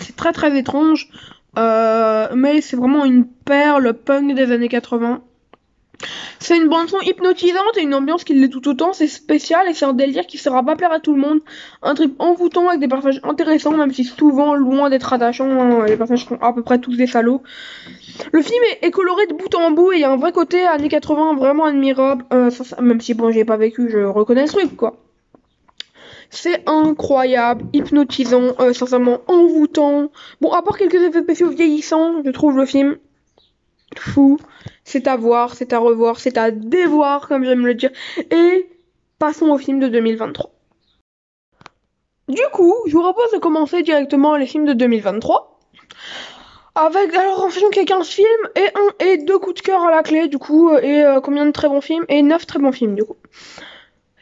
C'est très très étrange. Mais c'est vraiment une perle punk des années 80. C'est une bande-son hypnotisante et une ambiance qui l'est tout autant. C'est spécial et c'est un délire qui sera pas plaire à tout le monde. Un trip envoûtant avec des personnages intéressants, même si souvent loin d'être attachants. Les personnages sont à peu près tous des salauds. Le film est coloré de bout en bout et il y a un vrai côté années 80 vraiment admirable. Même si bon, j'y ai pas vécu, je reconnais le truc quoi. C'est incroyable, hypnotisant, sincèrement envoûtant. Bon, à part quelques effets spéciaux vieillissants, je trouve le film fou. C'est à voir, c'est à revoir, c'est à dévoir, comme j'aime le dire. Et passons au film de 2023. Du coup, je vous propose de commencer directement les films de 2023. Alors, en sachant qu'il y a 15 films et 2 coups de cœur à la clé, du coup, et combien de très bons films, et 9 très bons films, du coup.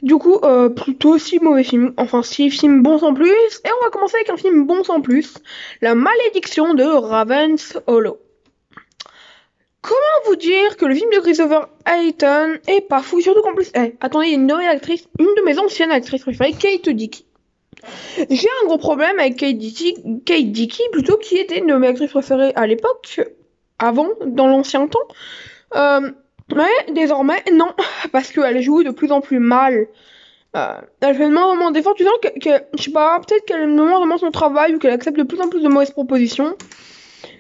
Du coup, plutôt 6 mauvais films, enfin 6 films bons sans plus, et on va commencer avec un film bon sans plus, La Malédiction de Raven's Hollow. Comment vous dire que le film de Christopher Hayton est pas fou, surtout qu'en plus, attendez, il y a une nouvelle actrice, une de mes anciennes actrices préférées, Kate Dickie. J'ai un gros problème avec Kate Dickie plutôt, qui était une de mes actrices préférées à l'époque, avant, dans l'ancien temps. Mais désormais, non, parce qu'elle joue de plus en plus mal. Elle fait de moins en moins d'efforts, tu sens que je sais pas, peut-être qu'elle aime de moins en moins son travail ou qu'elle accepte de plus en plus de mauvaises propositions.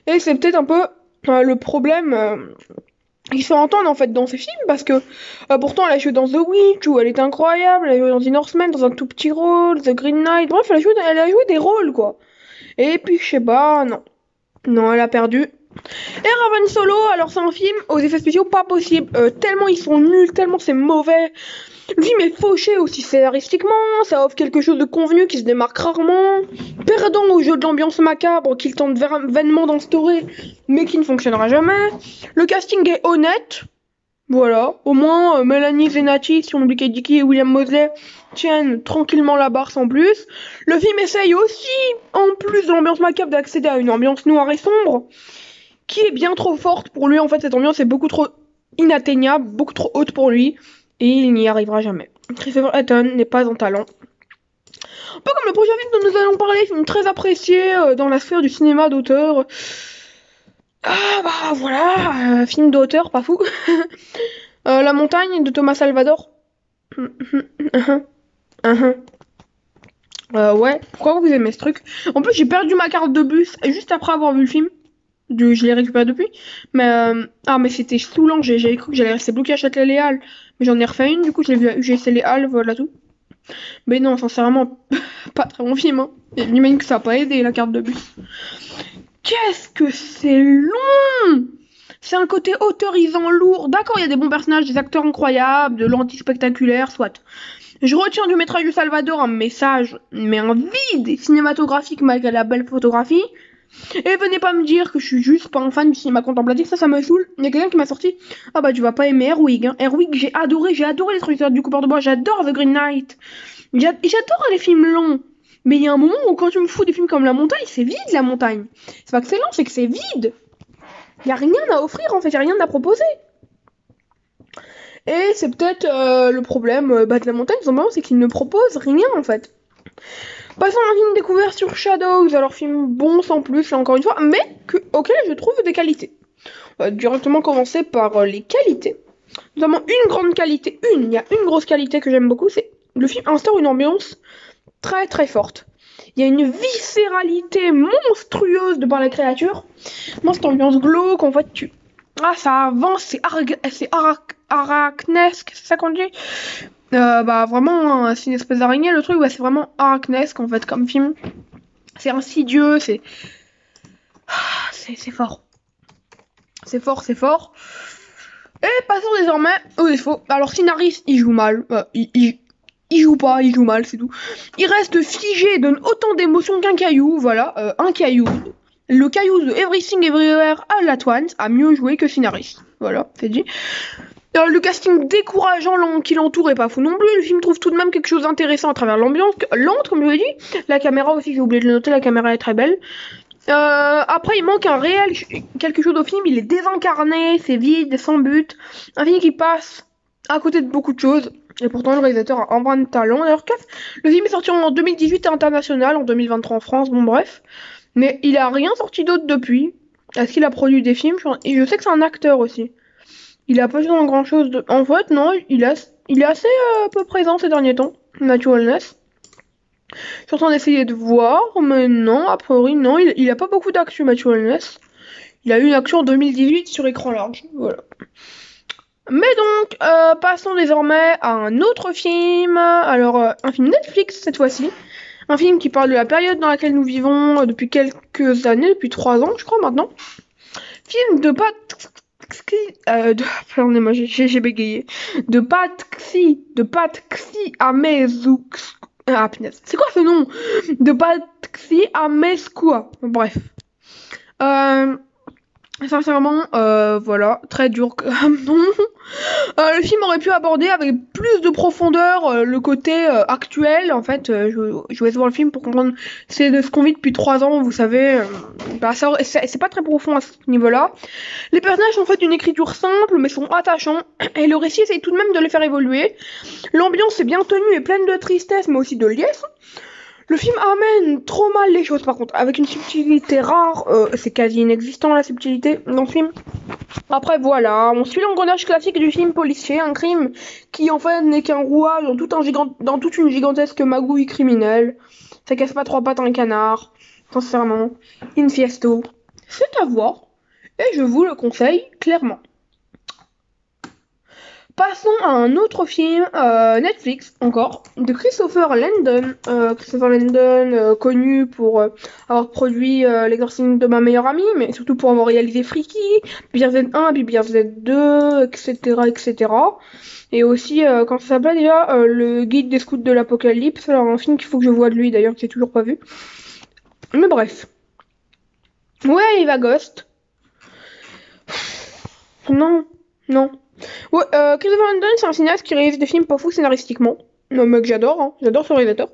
Et c'est peut-être un peu le problème qui se fait entendre en fait dans ces films, parce que pourtant elle a joué dans The Witch où elle est incroyable, elle a joué dans The Northman dans un tout petit rôle, The Green Knight, bref, elle a joué des rôles quoi. Et puis je sais pas, non, elle a perdu. Et Raven Solo, alors c'est un film aux effets spéciaux pas possible, tellement ils sont nuls, tellement c'est mauvais. Le film est fauché aussi scénaristiquement, ça offre quelque chose de convenu qui se démarque rarement, perdant au jeu de l'ambiance macabre qu'il tente vainement d'instaurer, mais qui ne fonctionnera jamais. Le casting est honnête, voilà, au moins Melanie Zenati, si on oublie Kate Dickie et William Moseley, tiennent tranquillement la barre sans plus. Le film essaye aussi, en plus de l'ambiance macabre, d'accéder à une ambiance noire et sombre, qui est bien trop forte pour lui. En fait, cette ambiance est beaucoup trop inatteignable, beaucoup trop haute pour lui, et il n'y arrivera jamais. Christopher Hayton n'est pas un talent. Un peu comme le prochain film dont nous allons parler, film très apprécié dans la sphère du cinéma d'auteur. Ah bah voilà, film d'auteur, pas fou. La montagne de Thomas Salvador. Ouais, pourquoi vous aimez ce truc? En plus, j'ai perdu ma carte de bus juste après avoir vu le film. Je l'ai récupéré depuis. Mais mais c'était saoulant, j'avais cru que j'allais rester bloqué à Châtelet-Les Halles. Mais j'en ai refait une, du coup je l'ai vu à UGC Les Halles, voilà tout. Mais non, sincèrement, pas très bon film, hein. J'imagine que ça a pas aidé la carte de bus. Qu'est-ce que c'est long! C'est un côté autorisant, lourd. D'accord, il y a des bons personnages, des acteurs incroyables, de l'anti-spectaculaire, soit. Je retiens du métrage du Salvador un message, mais un vide cinématographique malgré la belle photographie. Et venez pas me dire que je suis juste pas un fan du cinéma contemplatif, ça me saoule. Il y a quelqu'un qui m'a sorti, ah bah tu vas pas aimer Erwig, hein. Erwig, j'ai adoré les Traducteurs du Coupeur de Bois, j'adore The Green Knight. J'adore les films longs. Mais il y a un moment où quand tu me fous des films comme La Montagne, c'est vide la montagne. C'est pas excellent, c'est que c'est vide. Il n'y a rien à offrir en fait, il n'y a rien à proposer. Et c'est peut-être le problème de la montagne, simplement, c'est qu'ils ne proposent rien en fait. Passons à un film découvert sur Shadows, alors film bon sans plus, là encore une fois, mais auquel je trouve des qualités. On va directement commencer par les qualités. Notamment une grande qualité, il y a une grosse qualité que j'aime beaucoup, c'est le film instaure une ambiance très très forte. Il y a une viscéralité monstrueuse de par la créature. Moi, cette ambiance glauque, en fait, ça avance, c'est arachnesque, c'est ça qu'on dit. Vraiment, hein, c'est une espèce d'araignée, le truc, c'est vraiment arachnesque, en fait, comme film. C'est insidieux, c'est fort. C'est fort, c'est fort. Et passons désormais aux défauts. Alors, scénariste, il joue mal. Il joue pas, il joue mal, c'est tout. Il reste figé et donne autant d'émotions qu'un caillou, voilà, un caillou. Le caillou de Everything Everywhere All At Once a mieux joué que scénariste. Voilà, c'est dit. Le casting décourageant qui l'entoure est pas fou non plus. Le film trouve tout de même quelque chose d'intéressant à travers l'ambiance lente, comme je l'ai dit. La caméra aussi, j'ai oublié de le noter, la caméra est très belle. Après, il manque quelque chose au film. Il est désincarné, c'est vide, sans but. Un film qui passe à côté de beaucoup de choses. Et pourtant, le réalisateur a un brin de talent. D'ailleurs, le film est sorti en 2018 à international, en 2023 en France, bon bref. Mais il a rien sorti d'autre depuis. Est-ce qu'il a produit des films? Et je sais que c'est un acteur aussi. Il a pas joué dans grand chose de... En fait, non, il est assez peu présent ces derniers temps, Matthew Wellness. Je suis en train d'essayer de voir, mais non, a priori, non, il a pas beaucoup d'actions, Matthew Wellness. Il a eu une action en 2018 sur écran large, voilà. Mais donc, passons désormais à un autre film. Alors, un film Netflix cette fois-ci. Un film qui parle de la période dans laquelle nous vivons depuis quelques années, depuis 3 ans, je crois maintenant. Film de pardonnez-moi, j'ai bégayé. De Patxi Amezouk. Ah, punaise. C'est quoi ce nom? De Patxi Amezcua. Bref. Sincèrement, voilà, très dur comme nom. Le film aurait pu aborder avec plus de profondeur le côté actuel. En fait, je vais voir le film pour comprendre c'est de ce qu'on vit depuis 3 ans, vous savez. C'est pas très profond à ce niveau-là. Les personnages ont fait une écriture simple, mais sont attachants. Et le récit essaye tout de même de les faire évoluer. L'ambiance est bien tenue et pleine de tristesse, mais aussi de liesse. Le film amène trop mal les choses par contre, avec une subtilité rare, c'est quasi inexistant la subtilité dans le film. Après voilà, on suit l'engrenage classique du film policier, un crime qui en fait n'est qu'un rouage dans toute une gigantesque magouille criminelle. Ça casse pas 3 pattes à un canard, sincèrement. Infiesto, c'est à voir, et je vous le conseille clairement. Passons à un autre film, Netflix, encore, de Christopher Landon. Christopher Landon, connu pour avoir produit L'exorcisme de ma meilleure amie, mais surtout pour avoir réalisé Freaky, Beer Z1, puis Beer Z2, etc., etc. Et aussi, quand ça s'appelait déjà, Le Guide des Scouts de l'Apocalypse, alors un film qu'il faut que je voie de lui d'ailleurs, que j'ai toujours pas vu. Mais bref. Ouais, Eva Ghost. Non. Ouais, Christopher Landon, c'est un cinéaste qui réalise des films pas fous scénaristiquement. Un mec que j'adore, hein. J'adore ce réalisateur.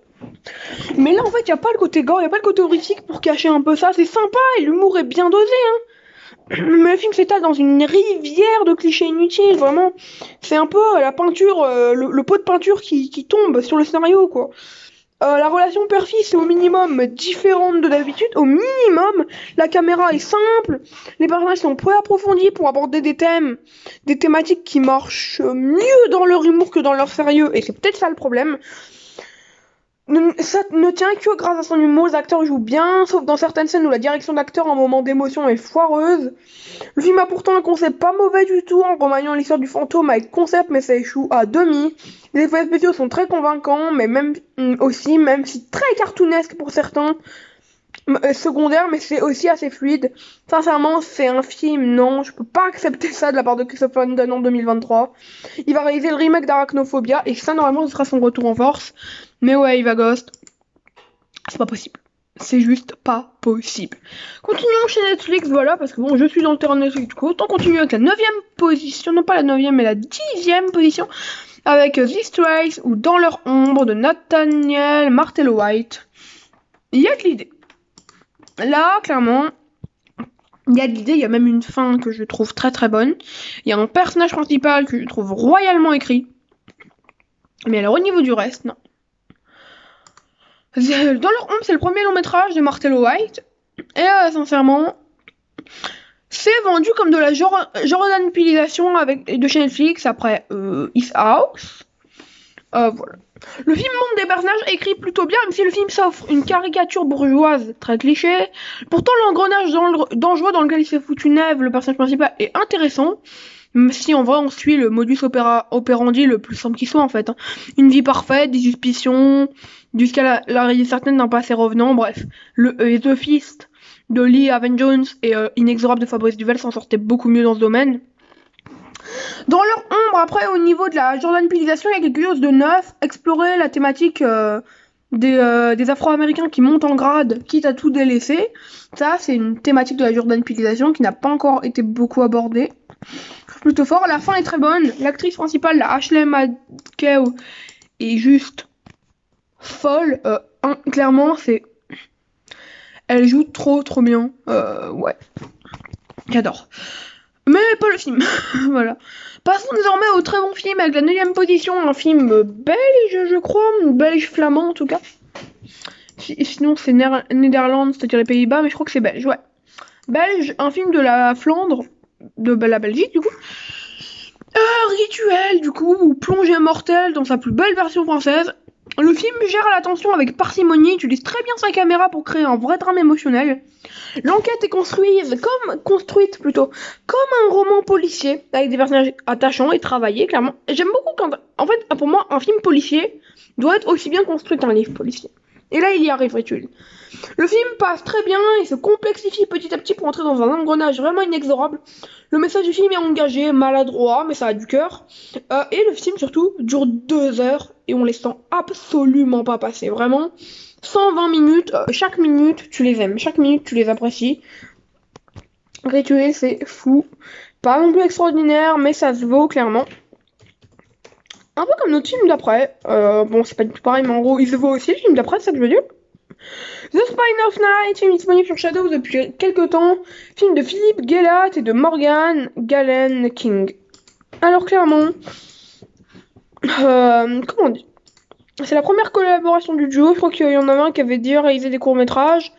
Mais là, en fait, y a pas le côté gore, y a pas le côté horrifique pour cacher un peu ça. C'est sympa et l'humour est bien dosé, hein. Mais le film s'étale dans une rivière de clichés inutiles, vraiment. C'est un peu la peinture, le pot de peinture qui tombe sur le scénario, quoi. La relation père-fils est au minimum différente de d'habitude. Au minimum, la caméra est simple, les personnages sont peu approfondis pour aborder des thématiques qui marchent mieux dans leur humour que dans leur sérieux, et c'est peut-être ça le problème. Ça ne tient que grâce à son humour, les acteurs jouent bien, sauf dans certaines scènes où la direction d'acteur en moment d'émotion est foireuse. Le film a pourtant un concept pas mauvais du tout en remaniant l'histoire du fantôme avec concept, mais ça échoue à demi. Les effets spéciaux sont très convaincants, mais même si très cartoonesque pour certains, secondaire, mais c'est aussi assez fluide. Sincèrement, c'est un film, non, je peux pas accepter ça de la part de Christopher Nolan en 2023. Il va réaliser le remake d'Arachnophobia, et ça, normalement, ce sera son retour en force. Mais ouais, Eva Ghost, c'est pas possible. C'est juste pas possible. Continuons chez Netflix, voilà, parce que bon, je suis dans le terrain de Netflix du coup. Autant continuer avec la 9ème position, non pas la 9ème, mais la 10ème position, avec The Strays ou Dans leur ombre de Nathaniel Martello White. Il y a que l'idée. Là, clairement, Il y a de l'idée, il y a même une fin que je trouve très très bonne. Il y a un personnage principal que je trouve royalement écrit. Mais alors au niveau du reste, non. Dans leur ombre, c'est le premier long métrage de Martello White. Et sincèrement, c'est vendu comme de la Jordan Peeleisation avec de chez Netflix après His House. Voilà. Le film montre des personnages écrits plutôt bien, même si le film s'offre une caricature bourgeoise très cliché. Pourtant, l'engrenage dangereux dans lequel il s'est foutu Neve, le personnage principal, est intéressant. Même si en vrai, on suit le modus operandi le plus simple qui soit en fait. Hein. Une vie parfaite, des suspicions, jusqu'à la réalité certaine d'un passé revenant, bref. The Fist de Lee Haven Jones et Inexorable de Fabrice Duvel s'en sortaient beaucoup mieux dans ce domaine. Dans leur ombre, après, au niveau de la Jordan Peeleisation, il y a quelque chose de neuf. Explorer la thématique des Afro-Américains qui montent en grade, quitte à tout délaisser. Ça, c'est une thématique de la Jordan Peeleisation qui n'a pas encore été beaucoup abordée. Plutôt fort. La fin est très bonne. L'actrice principale, la Ashley McCaw, est juste folle. Clairement, elle joue trop bien. Ouais. J'adore. Mais pas le film. Voilà. Passons désormais au très bon film avec la 9ème position, un film belge, je crois, belge flamand en tout cas. Sinon c'est Netherlands, c'est-à-dire les Pays-Bas, mais je crois que c'est belge, ouais. Belge, un film de la Flandre, de la Belgique du coup. Rituel du coup, ou plongée mortelle dans sa plus belle version française. Le film gère l'attention avec parcimonie, utilise très bien sa caméra pour créer un vrai drame émotionnel. L'enquête est construite comme un roman policier, avec des personnages attachants et travaillés, clairement. J'aime beaucoup quand... En fait, pour moi, un film policier doit être aussi bien construit qu'un livre policier. Et là, il y arrive, Rituel. Le film passe très bien et se complexifie petit à petit pour entrer dans un engrenage vraiment inexorable. Le message du film est engagé, maladroit, mais ça a du cœur. Et le film, surtout, dure 2 heures et on les sent absolument pas passer. Vraiment, 120 minutes, chaque minute, tu les aimes. Chaque minute, tu les apprécies. Rituel, c'est fou. Pas non plus extraordinaire, mais ça se vaut, clairement. Un peu comme notre film d'après. Bon, c'est pas du tout pareil, mais en gros, il se vaut aussi, le film d'après, c'est ça que je veux dire. The Spine of Night, film disponible sur Shadows depuis quelques temps, film de Philippe Gellat et de Morgan Gallen King. Alors clairement, comment on dit, c'est la première collaboration du duo, je crois qu'il y en a un qui avait déjà réalisé des courts-métrages,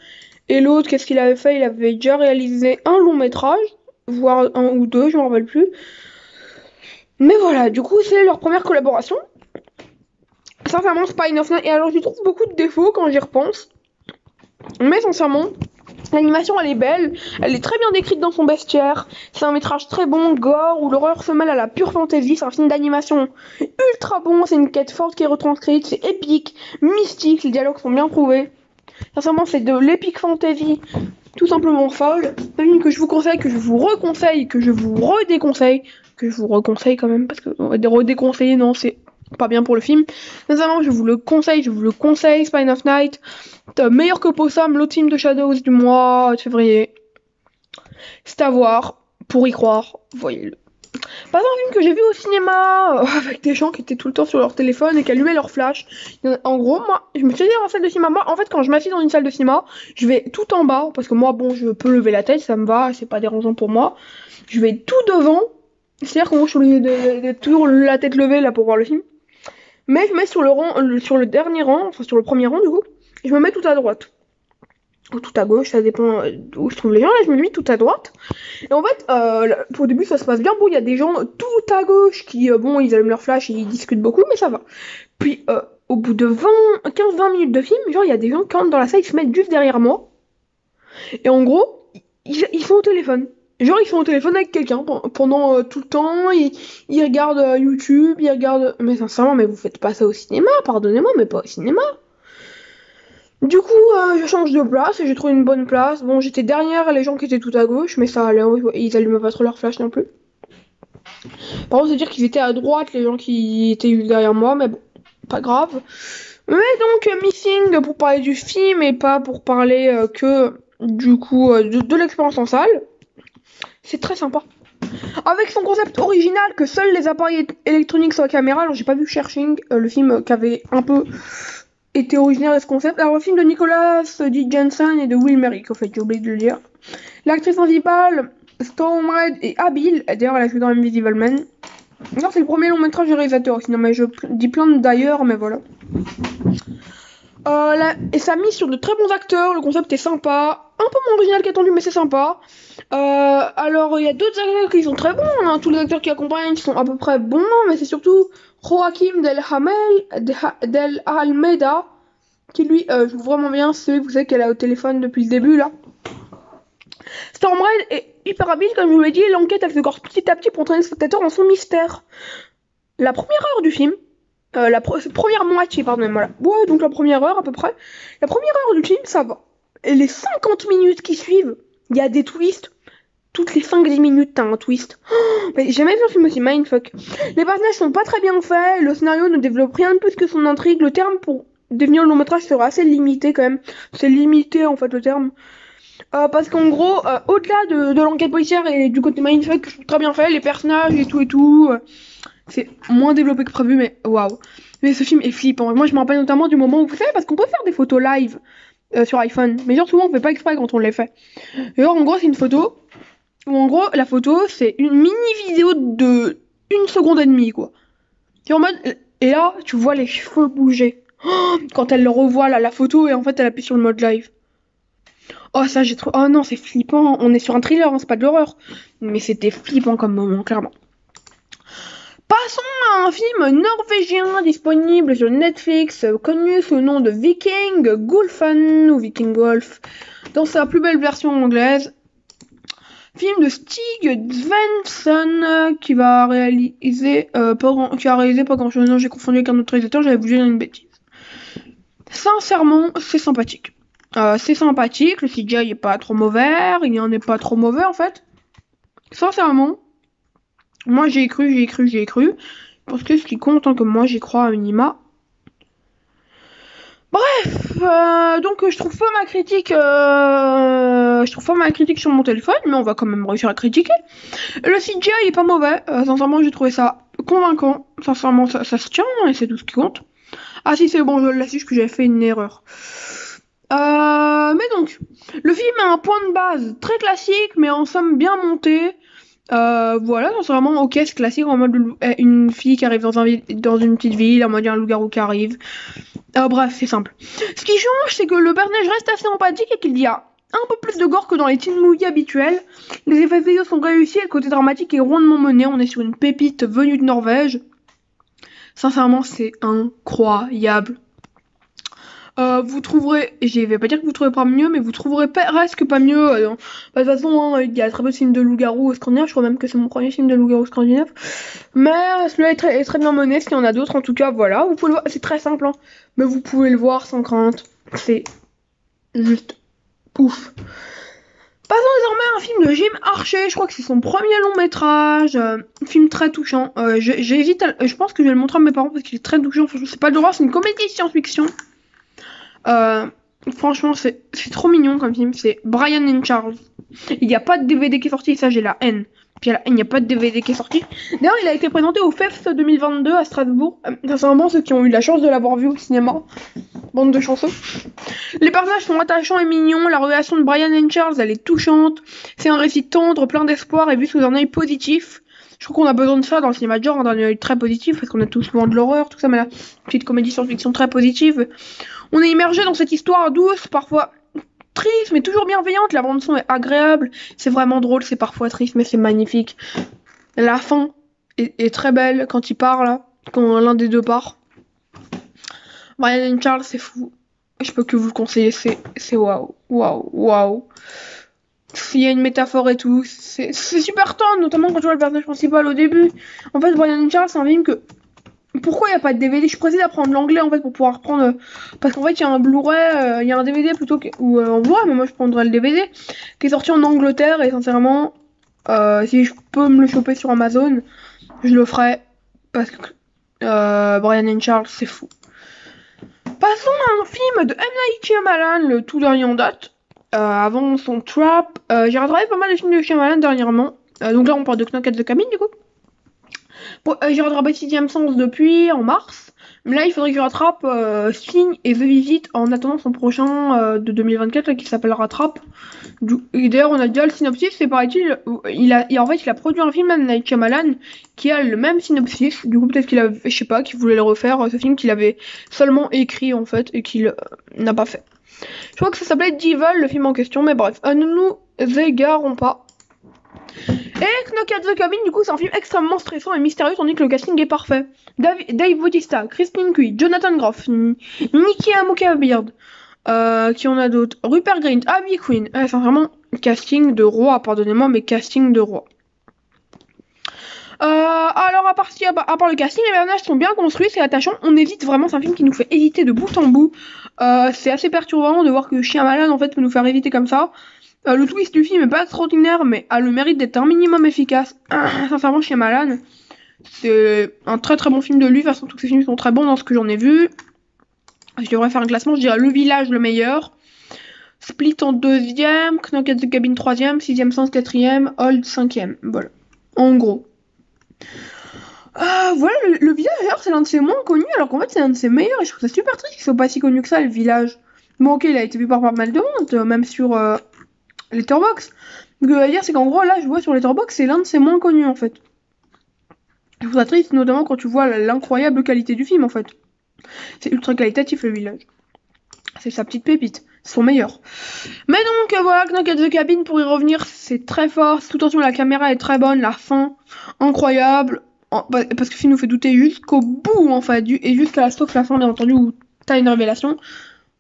et l'autre, qu'est-ce qu'il avait fait? Il avait déjà réalisé un long-métrage, voire un ou deux, je m'en rappelle plus. Mais voilà, du coup, c'est leur première collaboration. Sincèrement, Spine of Night, et alors je trouve beaucoup de défauts quand j'y repense. Mais sincèrement, l'animation elle est belle, elle est très bien décrite dans son bestiaire, c'est un métrage très bon, gore, où l'horreur se mêle à la pure fantasy, c'est un film d'animation ultra bon, c'est une quête forte qui est retranscrite, c'est épique, mystique, les dialogues sont bien trouvés. Sincèrement, c'est de l'épique fantasy, tout simplement folle. C'est une que je vous conseille, que je vous reconseille, que je vous redéconseille, que je vous reconseille quand même, parce que redéconseiller, non, c'est pas bien pour le film. Sincèrement, je vous le conseille, Spine of Night, meilleur que Possum, l'autre film de Shadows du mois de février. C'est à voir, pour y croire, voyez-le. Pas un film que j'ai vu au cinéma, avec des gens qui étaient tout le temps sur leur téléphone et qui allumaient leur flash. En gros, moi, je me suis dit en salle de cinéma, moi, en fait, quand je m'assieds dans une salle de cinéma, je vais tout en bas, parce que moi, bon, je peux lever la tête, ça me va, c'est pas dérangeant pour moi. Je vais tout devant, c'est-à-dire que moi, je suis obligée de toujours la tête levée, là, pour voir le film. Mais je mets sur le dernier rang, enfin sur le premier rang du coup, et je me mets tout à droite. Ou tout à gauche, ça dépend d'où je trouve les gens, là je me mets tout à droite. Et en fait, au début ça se passe bien, bon il y a des gens tout à gauche qui, bon ils allument leur flash et ils discutent beaucoup, mais ça va. Puis au bout de 15-20 minutes de film, genre il y a des gens qui entrent dans la salle, ils se mettent juste derrière moi. Et en gros, ils sont au téléphone. Genre ils sont au téléphone avec quelqu'un pendant tout le temps, ils regardent YouTube, ils regardent... Mais sincèrement, mais vous faites pas ça au cinéma, pardonnez-moi, mais pas au cinéma. Du coup, je change de place et j'ai trouvé une bonne place. Bon, j'étais derrière les gens qui étaient tout à gauche, mais ça allait, ils allumaient pas trop leur flash non plus. Par contre, c'est dire qu'ils étaient à droite, les gens qui étaient derrière moi, mais bon, pas grave. Mais donc, Missing pour parler du film et pas pour parler que, du coup, de l'expérience en salle. C'est très sympa. Avec son concept original que seuls les appareils électroniques sont à caméra. Alors j'ai pas vu Cherching, le film qui avait un peu été originaire de ce concept. Alors le film de Nicolas D. Jensen et de Will Merrick, en fait j'ai oublié de le dire. L'actrice principale, Storm Reid, est habile. D'ailleurs, elle a joué dans Invisible Man. Non, c'est le premier long métrage du réalisateur, sinon, mais je dis plein d'ailleurs, mais voilà. Et ça a mis sur de très bons acteurs, le concept est sympa, un peu moins original qu'attendu, mais c'est sympa. Alors, il y a d'autres acteurs qui sont très bons, hein. Tous les acteurs qui accompagnent sont à peu près bons, mais c'est surtout Joaquim del Almeida, qui lui joue vraiment bien, c'est celui que vous savez qu'elle a au téléphone depuis le début, là. Storm Reid est hyper habile, comme je vous l'ai dit, l'enquête elle se corse petit à petit pour entraîner le spectateur dans son mystère. La première heure du film, première moitié, pardon, voilà. Ouais, donc la première heure à peu près. La première heure du film, ça va. Et les 50 minutes qui suivent, il y a des twists. Toutes les 5-10 minutes, t'as un twist. Oh, mais j'ai jamais vu un film aussi mindfuck. Les personnages sont pas très bien faits, le scénario ne développe rien de plus que son intrigue. Le terme pour devenir le long métrage sera assez limité quand même. C'est limité en fait le terme. Parce qu'en gros, au-delà de l'enquête policière et du côté mindfuck, je trouve très bien fait, les personnages et tout, c'est moins développé que prévu, mais waouh. Mais ce film est flippant. Moi, je me rappelle notamment du moment où, vous savez, parce qu'on peut faire des photos live sur iPhone, mais genre souvent on fait pas exprès quand on les fait. Et alors, en gros, c'est une photo où, en gros, la photo, c'est une mini vidéo de 1 seconde et demie, quoi. Et en mode, et là, tu vois les cheveux bouger. Oh, quand elle le revoit, là, la photo, et en fait, elle appuie sur le mode live. Oh, ça, j'ai trop. Oh non, c'est flippant. On est sur un thriller, hein, c'est pas de l'horreur. Mais c'était flippant comme moment, clairement. Passons à un film norvégien disponible sur Netflix, connu sous le nom de Viking Golfen ou Viking Golf, dans sa plus belle version anglaise. Film de Stig Svensson qui a réalisé pas grand chose. Non, j'ai confondu avec un autre réalisateur, j'avais bougé dans une bêtise. Sincèrement, c'est sympathique. Le CGI est pas trop mauvais, il en est pas trop mauvais en fait. Sincèrement, moi j'ai cru. Parce que ce qui compte, hein, comme moi j'y crois à minima. Bref, donc je trouve pas ma critique sur mon téléphone, mais on va quand même réussir à critiquer. Le CGI est pas mauvais, sincèrement j'ai trouvé ça convaincant. Sincèrement ça se tient et c'est tout ce qui compte. Ah si c'est bon, je l'affiche que j'avais fait une erreur. Mais donc, le film a un point de base très classique, mais en somme bien monté. Voilà, c'est vraiment ok, c'est classique en mode une fille qui arrive dans une petite ville, en mode il y a un loup-garou qui arrive. Bref, c'est simple. Ce qui change, c'est que le personnage reste assez empathique et qu'il y a un peu plus de gore que dans les teen movies habituels. Les effets spéciaux sont réussis, le côté dramatique est rondement mené, on est sur une pépite venue de Norvège. Sincèrement, c'est incroyable. Vous trouverez, et je vais pas dire que vous trouverez pas mieux, mais vous trouverez presque pas mieux. De toute façon, hein, il y a très peu de films de loup-garou scandinaves, je crois même que c'est mon premier film de loup-garou scandinave. Mais celui-là est très bien mené, s'il y en a d'autres, en tout cas, voilà. Vous pouvez le voir, c'est très simple, hein, mais vous pouvez le voir sans crainte. C'est juste ouf. Passons désormais à un film de Jim Archer, je crois que c'est son premier long métrage, un film très touchant. J'hésite, je pense que je vais le montrer à mes parents parce qu'il est très touchant, c'est pas de l'horreur, c'est une comédie science-fiction. Franchement, c'est trop mignon comme film. C'est Brian and Charles. Il n'y a pas de DVD qui est sorti, ça j'ai la haine. Puis à la haine, il n'y a pas de DVD qui est sorti. D'ailleurs, il a été présenté au FEFS 2022 à Strasbourg. Sincèrement, ceux qui ont eu la chance de l'avoir vu au cinéma, bande de chanceux. Les personnages sont attachants et mignons. La relation de Brian and Charles, elle est touchante. C'est un récit tendre, plein d'espoir et vu sous un œil positif. Je trouve qu'on a besoin de ça dans le cinéma de genre, d'un œil très positif, parce qu'on a tous loin de l'horreur, tout ça, mais la petite comédie science-fiction très positive. On est immergé dans cette histoire douce, parfois triste, mais toujours bienveillante. La bande-son est agréable, c'est vraiment drôle, c'est parfois triste, mais c'est magnifique. La fin est très belle quand il part, là, quand l'un des deux part. Brian et Charles, c'est fou. Je peux que vous le conseiller, c'est waouh. Il y a une métaphore et tout, c'est super tendre, notamment quand tu vois le personnage principal au début. En fait, Brian et Charles, c'est un film que... Pourquoi il n'y a pas de DVD? Je précise d'apprendre l'anglais en fait pour pouvoir reprendre. Parce qu'en fait, il y a un Blu-ray, il y a un DVD plutôt ou en Blu-ray, mais moi je prendrais le DVD qui est sorti en Angleterre et sincèrement, si je peux me le choper sur Amazon, je le ferai parce que Brian and Charles, c'est fou. Passons à un film de M. Night Shyamalan, le tout dernier en date. Avant son Trap, j'ai rattrapé pas mal de films de Shyamalan dernièrement. Donc là, on parle de Knock at the Cabin du coup. J'ai rattrapé 6ème Sens depuis, en mars. Mais là, il faudrait qu'il rattrape Signe et The Visit en attendant son prochain de 2024 là, qui s'appelle Rattrape. Et d'ailleurs, on a déjà le synopsis, c'est paraît-il, en fait, il a produit un film avec Night Shyamalan qui a le même synopsis. Du coup, peut-être qu'il a, je sais pas, qu'il voulait le refaire, ce film qu'il avait seulement écrit en fait et qu'il n'a pas fait. Je crois que ça s'appelait Devil, le film en question, mais bref, ne nous égarons pas. Et Knock at the Cabin, du coup, c'est un film extrêmement stressant et mystérieux, tandis que le casting est parfait. Dave Bautista, Kristen Cui, Jonathan Groff, Nicky Amuka Beard, qui on a d'autres, Rupert Grint, Abby Quinn. C'est vraiment casting de roi, pardonnez-moi, mais casting de roi. Alors à part le casting, les personnages sont bien construits, c'est attachant, on hésite vraiment, c'est un film qui nous fait hésiter de bout en bout. C'est assez perturbant de voir que Shyamalan en fait peut nous faire hésiter comme ça. Le twist du film est pas extraordinaire, mais a le mérite d'être un minimum efficace. Sincèrement, Shyamalan, c'est un très très bon film de lui. De toute façon, tous ces films sont très bons dans ce que j'en ai vu. Je devrais faire un classement, je dirais Le Village le meilleur, Split en deuxième, Knock at the Cabin troisième, Sixième Sens quatrième, Old cinquième. Voilà, en gros. Voilà, le Village d'ailleurs c'est l'un de ses moins connus, alors qu'en fait c'est l'un de ses meilleurs, et je trouve ça super triste qu'il soit pas si connu que ça, le Village. Bon ok, il a été vu par pas mal de monde, même sur Letterboxd. Ce que je veux dire, c'est qu'en gros, là, je vois sur Letterboxd, c'est l'un de ses moins connus, en fait. Je trouve ça triste, notamment quand tu vois l'incroyable qualité du film, en fait. C'est ultra qualitatif, le Village. C'est sa petite pépite. C'est son meilleur. Mais donc, voilà, Knock at the Cabin, pour y revenir, c'est très fort. Sous tension, la caméra est très bonne, la fin, incroyable. Parce que le film nous fait douter jusqu'au bout, en fait. Et jusqu'à sauf la fin, bien entendu, où t'as une révélation.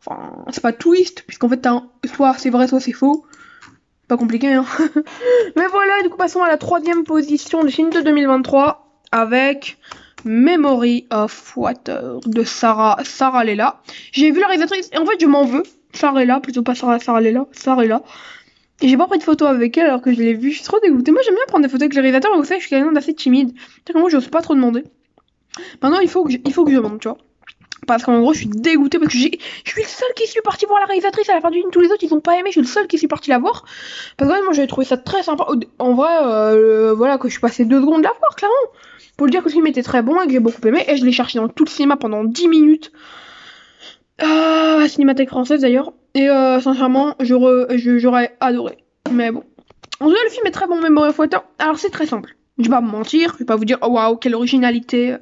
Enfin, c'est pas twist, puisqu'en fait, soit c'est vrai, soit c'est faux. Pas compliqué, hein. Mais voilà, du coup, passons à la troisième position du film de 2023 avec Memory of Water de Sarah Lella. J'ai vu la réalisatrice et en fait, je m'en veux. Sarah, plutôt pas Sarah Lella. Et j'ai pas pris de photo avec elle alors que je l'ai vue. Je suis trop dégoûtée. Moi, j'aime bien prendre des photos avec les réalisateurs, mais vous savez, je suis quelqu'un d'assez timide. C'est-à-dire que moi, j'ose pas trop demander. Maintenant, il faut que je demande, tu vois. Parce qu'en gros, je suis dégoûtée parce que je suis le seul qui suis parti voir la réalisatrice à la fin du film. Tous les autres, ils ont pas aimé. Je suis le seul qui suis parti la voir. Parce que moi, j'avais trouvé ça très sympa. En vrai, voilà, que je suis passé 2 secondes la voir, clairement. Pour le dire que le film était très bon et que j'ai beaucoup aimé. Et je l'ai cherché dans tout le cinéma pendant 10 minutes. Cinémathèque française d'ailleurs. Et sincèrement, j'aurais adoré. Mais bon. En tout cas, le film est très bon, Memory of Water. Alors, c'est très simple. Je vais pas me mentir. Je vais pas vous dire, oh waouh, quelle originalité.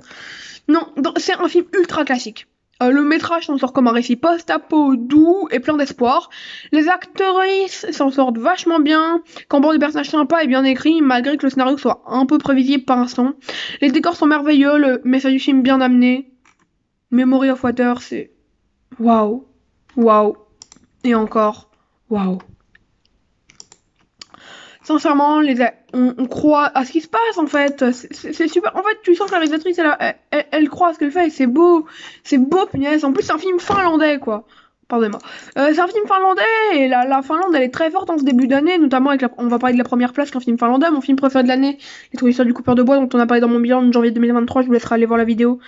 Non, c'est un film ultra classique. Le métrage s'en sort comme un récit post-apo doux et plein d'espoir. Les actrices s'en sortent vachement bien, qu'emborde des personnages sympas et bien écrits, malgré que le scénario soit un peu prévisible par instant. Les décors sont merveilleux, le message du film bien amené. Memory of Water, c'est waouh, waouh, et encore waouh. Sincèrement, on croit à ce qui se passe en fait. C'est super. En fait, tu sens que la réalisatrice, elle croit à ce qu'elle fait. Et c'est beau, punaise. En plus, c'est un film finlandais, quoi. Pardonnez-moi. C'est un film finlandais et la Finlande, elle est très forte en ce début d'année, notamment avec on va parler de La Première Place, qu'un film finlandais. Mon film préféré de l'année, Les Trouillisseurs du Coupeur de Bois, dont on a parlé dans mon bilan de janvier 2023. Je vous laisserai aller voir la vidéo.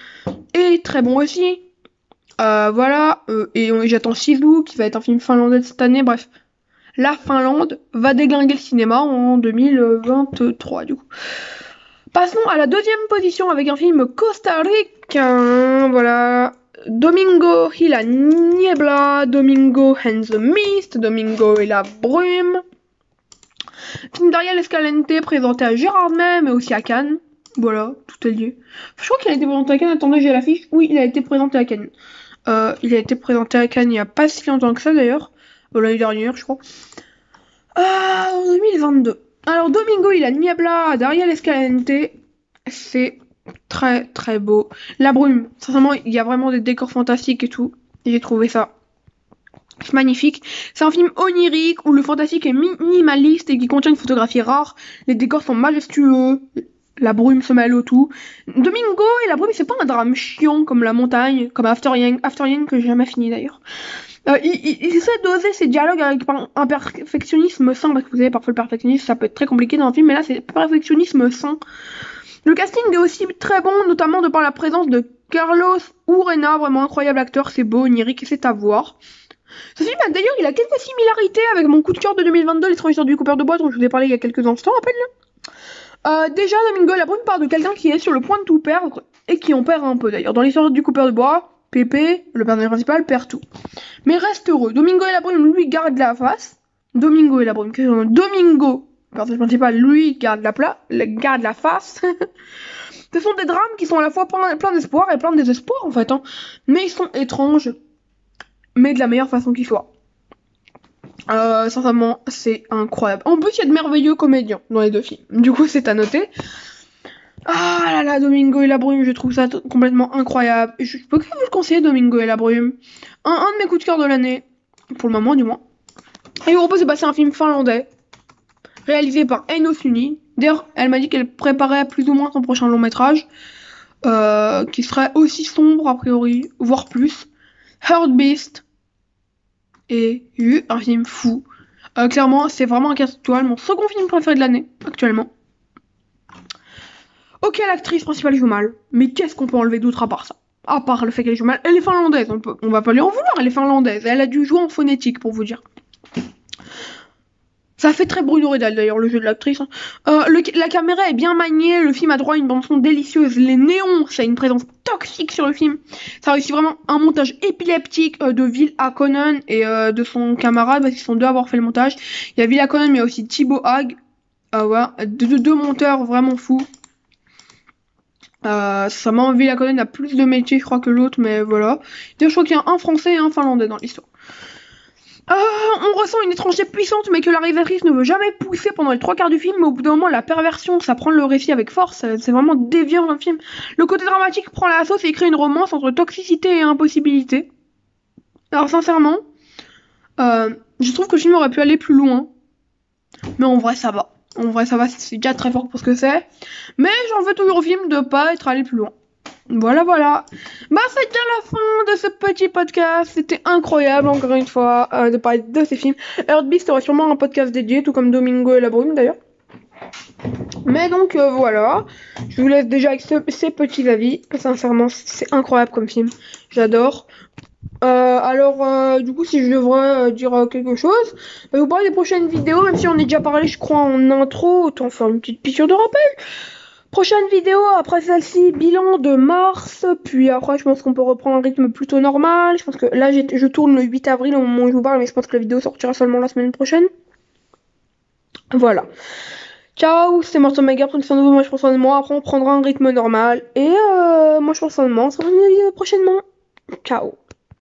Et très bon aussi. Voilà. Et j'attends Sisu, qui va être un film finlandais de cette année. Bref. La Finlande va déglinguer le cinéma en 2023 du coup. Passons à la deuxième position avec un film costaricain, voilà. Domingo y la niebla, Domingo and the Mist, Domingo et la brume. Film d'Ariel Escalante présenté à Gérardmer mais aussi à Cannes. Voilà, tout est lié. Je crois qu'il a été présenté à Cannes, attendez, j'ai l'affiche. Oui, il a été présenté à Cannes. Il a été présenté à Cannes il n'y a pas si longtemps que ça d'ailleurs. L'année dernière, je crois. En 2022. Alors, Domingo y la niebla d'Ariel Escalante, c'est très très beau. La brume, sincèrement, il y a vraiment des décors fantastiques et tout. J'ai trouvé ça magnifique. C'est un film onirique où le fantastique est minimaliste et qui contient une photographie rare. Les décors sont majestueux. La brume se mêle au tout. Domingo et la brume, c'est pas un drame chiant comme La Montagne, comme After Yang que j'ai jamais fini d'ailleurs. Il essaie d'oser ses dialogues avec un perfectionnisme sain, parce que vous savez, parfois le perfectionnisme ça peut être très compliqué dans un film, mais là c'est perfectionnisme sain. Le casting est aussi très bon, notamment de par la présence de Carlos Urena, vraiment incroyable acteur, c'est beau, onirique et c'est à voir. Ce film, d'ailleurs, il a quelques similarités avec mon coup de cœur de 2022, Les Trouillisseurs du Coupeur de Bois, dont je vous ai parlé il y a quelques instants à peine. Déjà, Domingo et la brume parle de quelqu'un qui est sur le point de tout perdre et qui en perd un peu d'ailleurs. Dans l'histoire du coupeur de bois, Pépé, le personnage principal, perd tout. Mais reste heureux. Domingo et la brume, lui, garde la face. Domingo et la brume, Domingo, le personnage principal, lui, garde la face. Ce sont des drames qui sont à la fois plein d'espoir et plein de désespoir en fait. Hein. Mais ils sont étranges, mais de la meilleure façon qu'il soit. Sincèrement, c'est incroyable. En plus, il y a de merveilleux comédiens dans les deux films. Du coup, c'est à noter. Ah là là, Domingo et la brume, je trouve ça complètement incroyable. Je peux que vous le conseiller, Domingo et la brume. Un de mes coups de cœur de l'année. Pour le moment, du moins. Et Europe, c'est passé un film finlandais. Réalisé par Eino Suni. D'ailleurs, elle m'a dit qu'elle préparait plus ou moins son prochain long métrage. Qui serait aussi sombre, a priori, voire plus. Heart Beast. Et un film fou. Clairement, c'est vraiment un 4 étoiles. Mon second film préféré de l'année, actuellement. Ok, l'actrice principale joue mal, mais qu'est-ce qu'on peut enlever d'autre à part ça? À part le fait qu'elle joue mal, elle est finlandaise, on va pas lui en vouloir, elle est finlandaise. Elle a dû jouer en phonétique, pour vous dire. Ça fait très Bruno Redal d'ailleurs, le jeu de l'actrice. Hein. La caméra est bien maniée, le film a droit à une bande-son délicieuse. Les néons, ça a une présence toxique sur le film. Ça réussit vraiment un montage épileptique de Ville Hakonen et de son camarade, parce qu'ils sont deux à avoir fait le montage. Il y a Ville Hakonen, mais il y a aussi Thibaut Hag. Ouais, deux monteurs vraiment fous. Sincèrement, Ville Hakonen a plus de métiers, je crois, que l'autre, mais voilà. D'ailleurs, je crois qu'il y a un français et un finlandais dans l'histoire. On ressent une étrangeté puissante, mais que la réalisatrice ne veut jamais pousser pendant les 3 quarts du film, mais au bout d'un moment, la perversion, ça prend le récit avec force, c'est vraiment déviant dans le film. Le côté dramatique prend la sauce et crée une romance entre toxicité et impossibilité. Alors, sincèrement, je trouve que le film aurait pu aller plus loin, mais en vrai, ça va. En vrai, ça va, c'est déjà très fort pour ce que c'est. Mais j'en veux toujours au film de pas être allé plus loin. Voilà. Bah, c'est déjà la fin de ce petit podcast. C'était incroyable, encore une fois, de parler de ces films. Heart Beast aura sûrement un podcast dédié, tout comme Domingo et la brume, d'ailleurs. Mais donc, voilà. Je vous laisse déjà avec ces petits avis. Sincèrement, c'est incroyable comme film. J'adore. Alors, du coup, si je devrais dire quelque chose, vous parlez des prochaines vidéos, même si on est déjà parlé, je crois, en intro, autant faire une petite piqûre de rappel. Prochaine vidéo, après celle-ci, bilan de mars, puis après, je pense qu'on peut reprendre un rythme plutôt normal. Je pense que là, je tourne le 8 avril au moment où je vous parle, mais je pense que la vidéo sortira seulement la semaine prochaine. Voilà. Ciao, c'était Martin Mega, prenez soin de vous, moi je prends soin de moi, après on prendra un rythme normal, et moi je prends soin de moi, on se revoit prochainement. Ciao.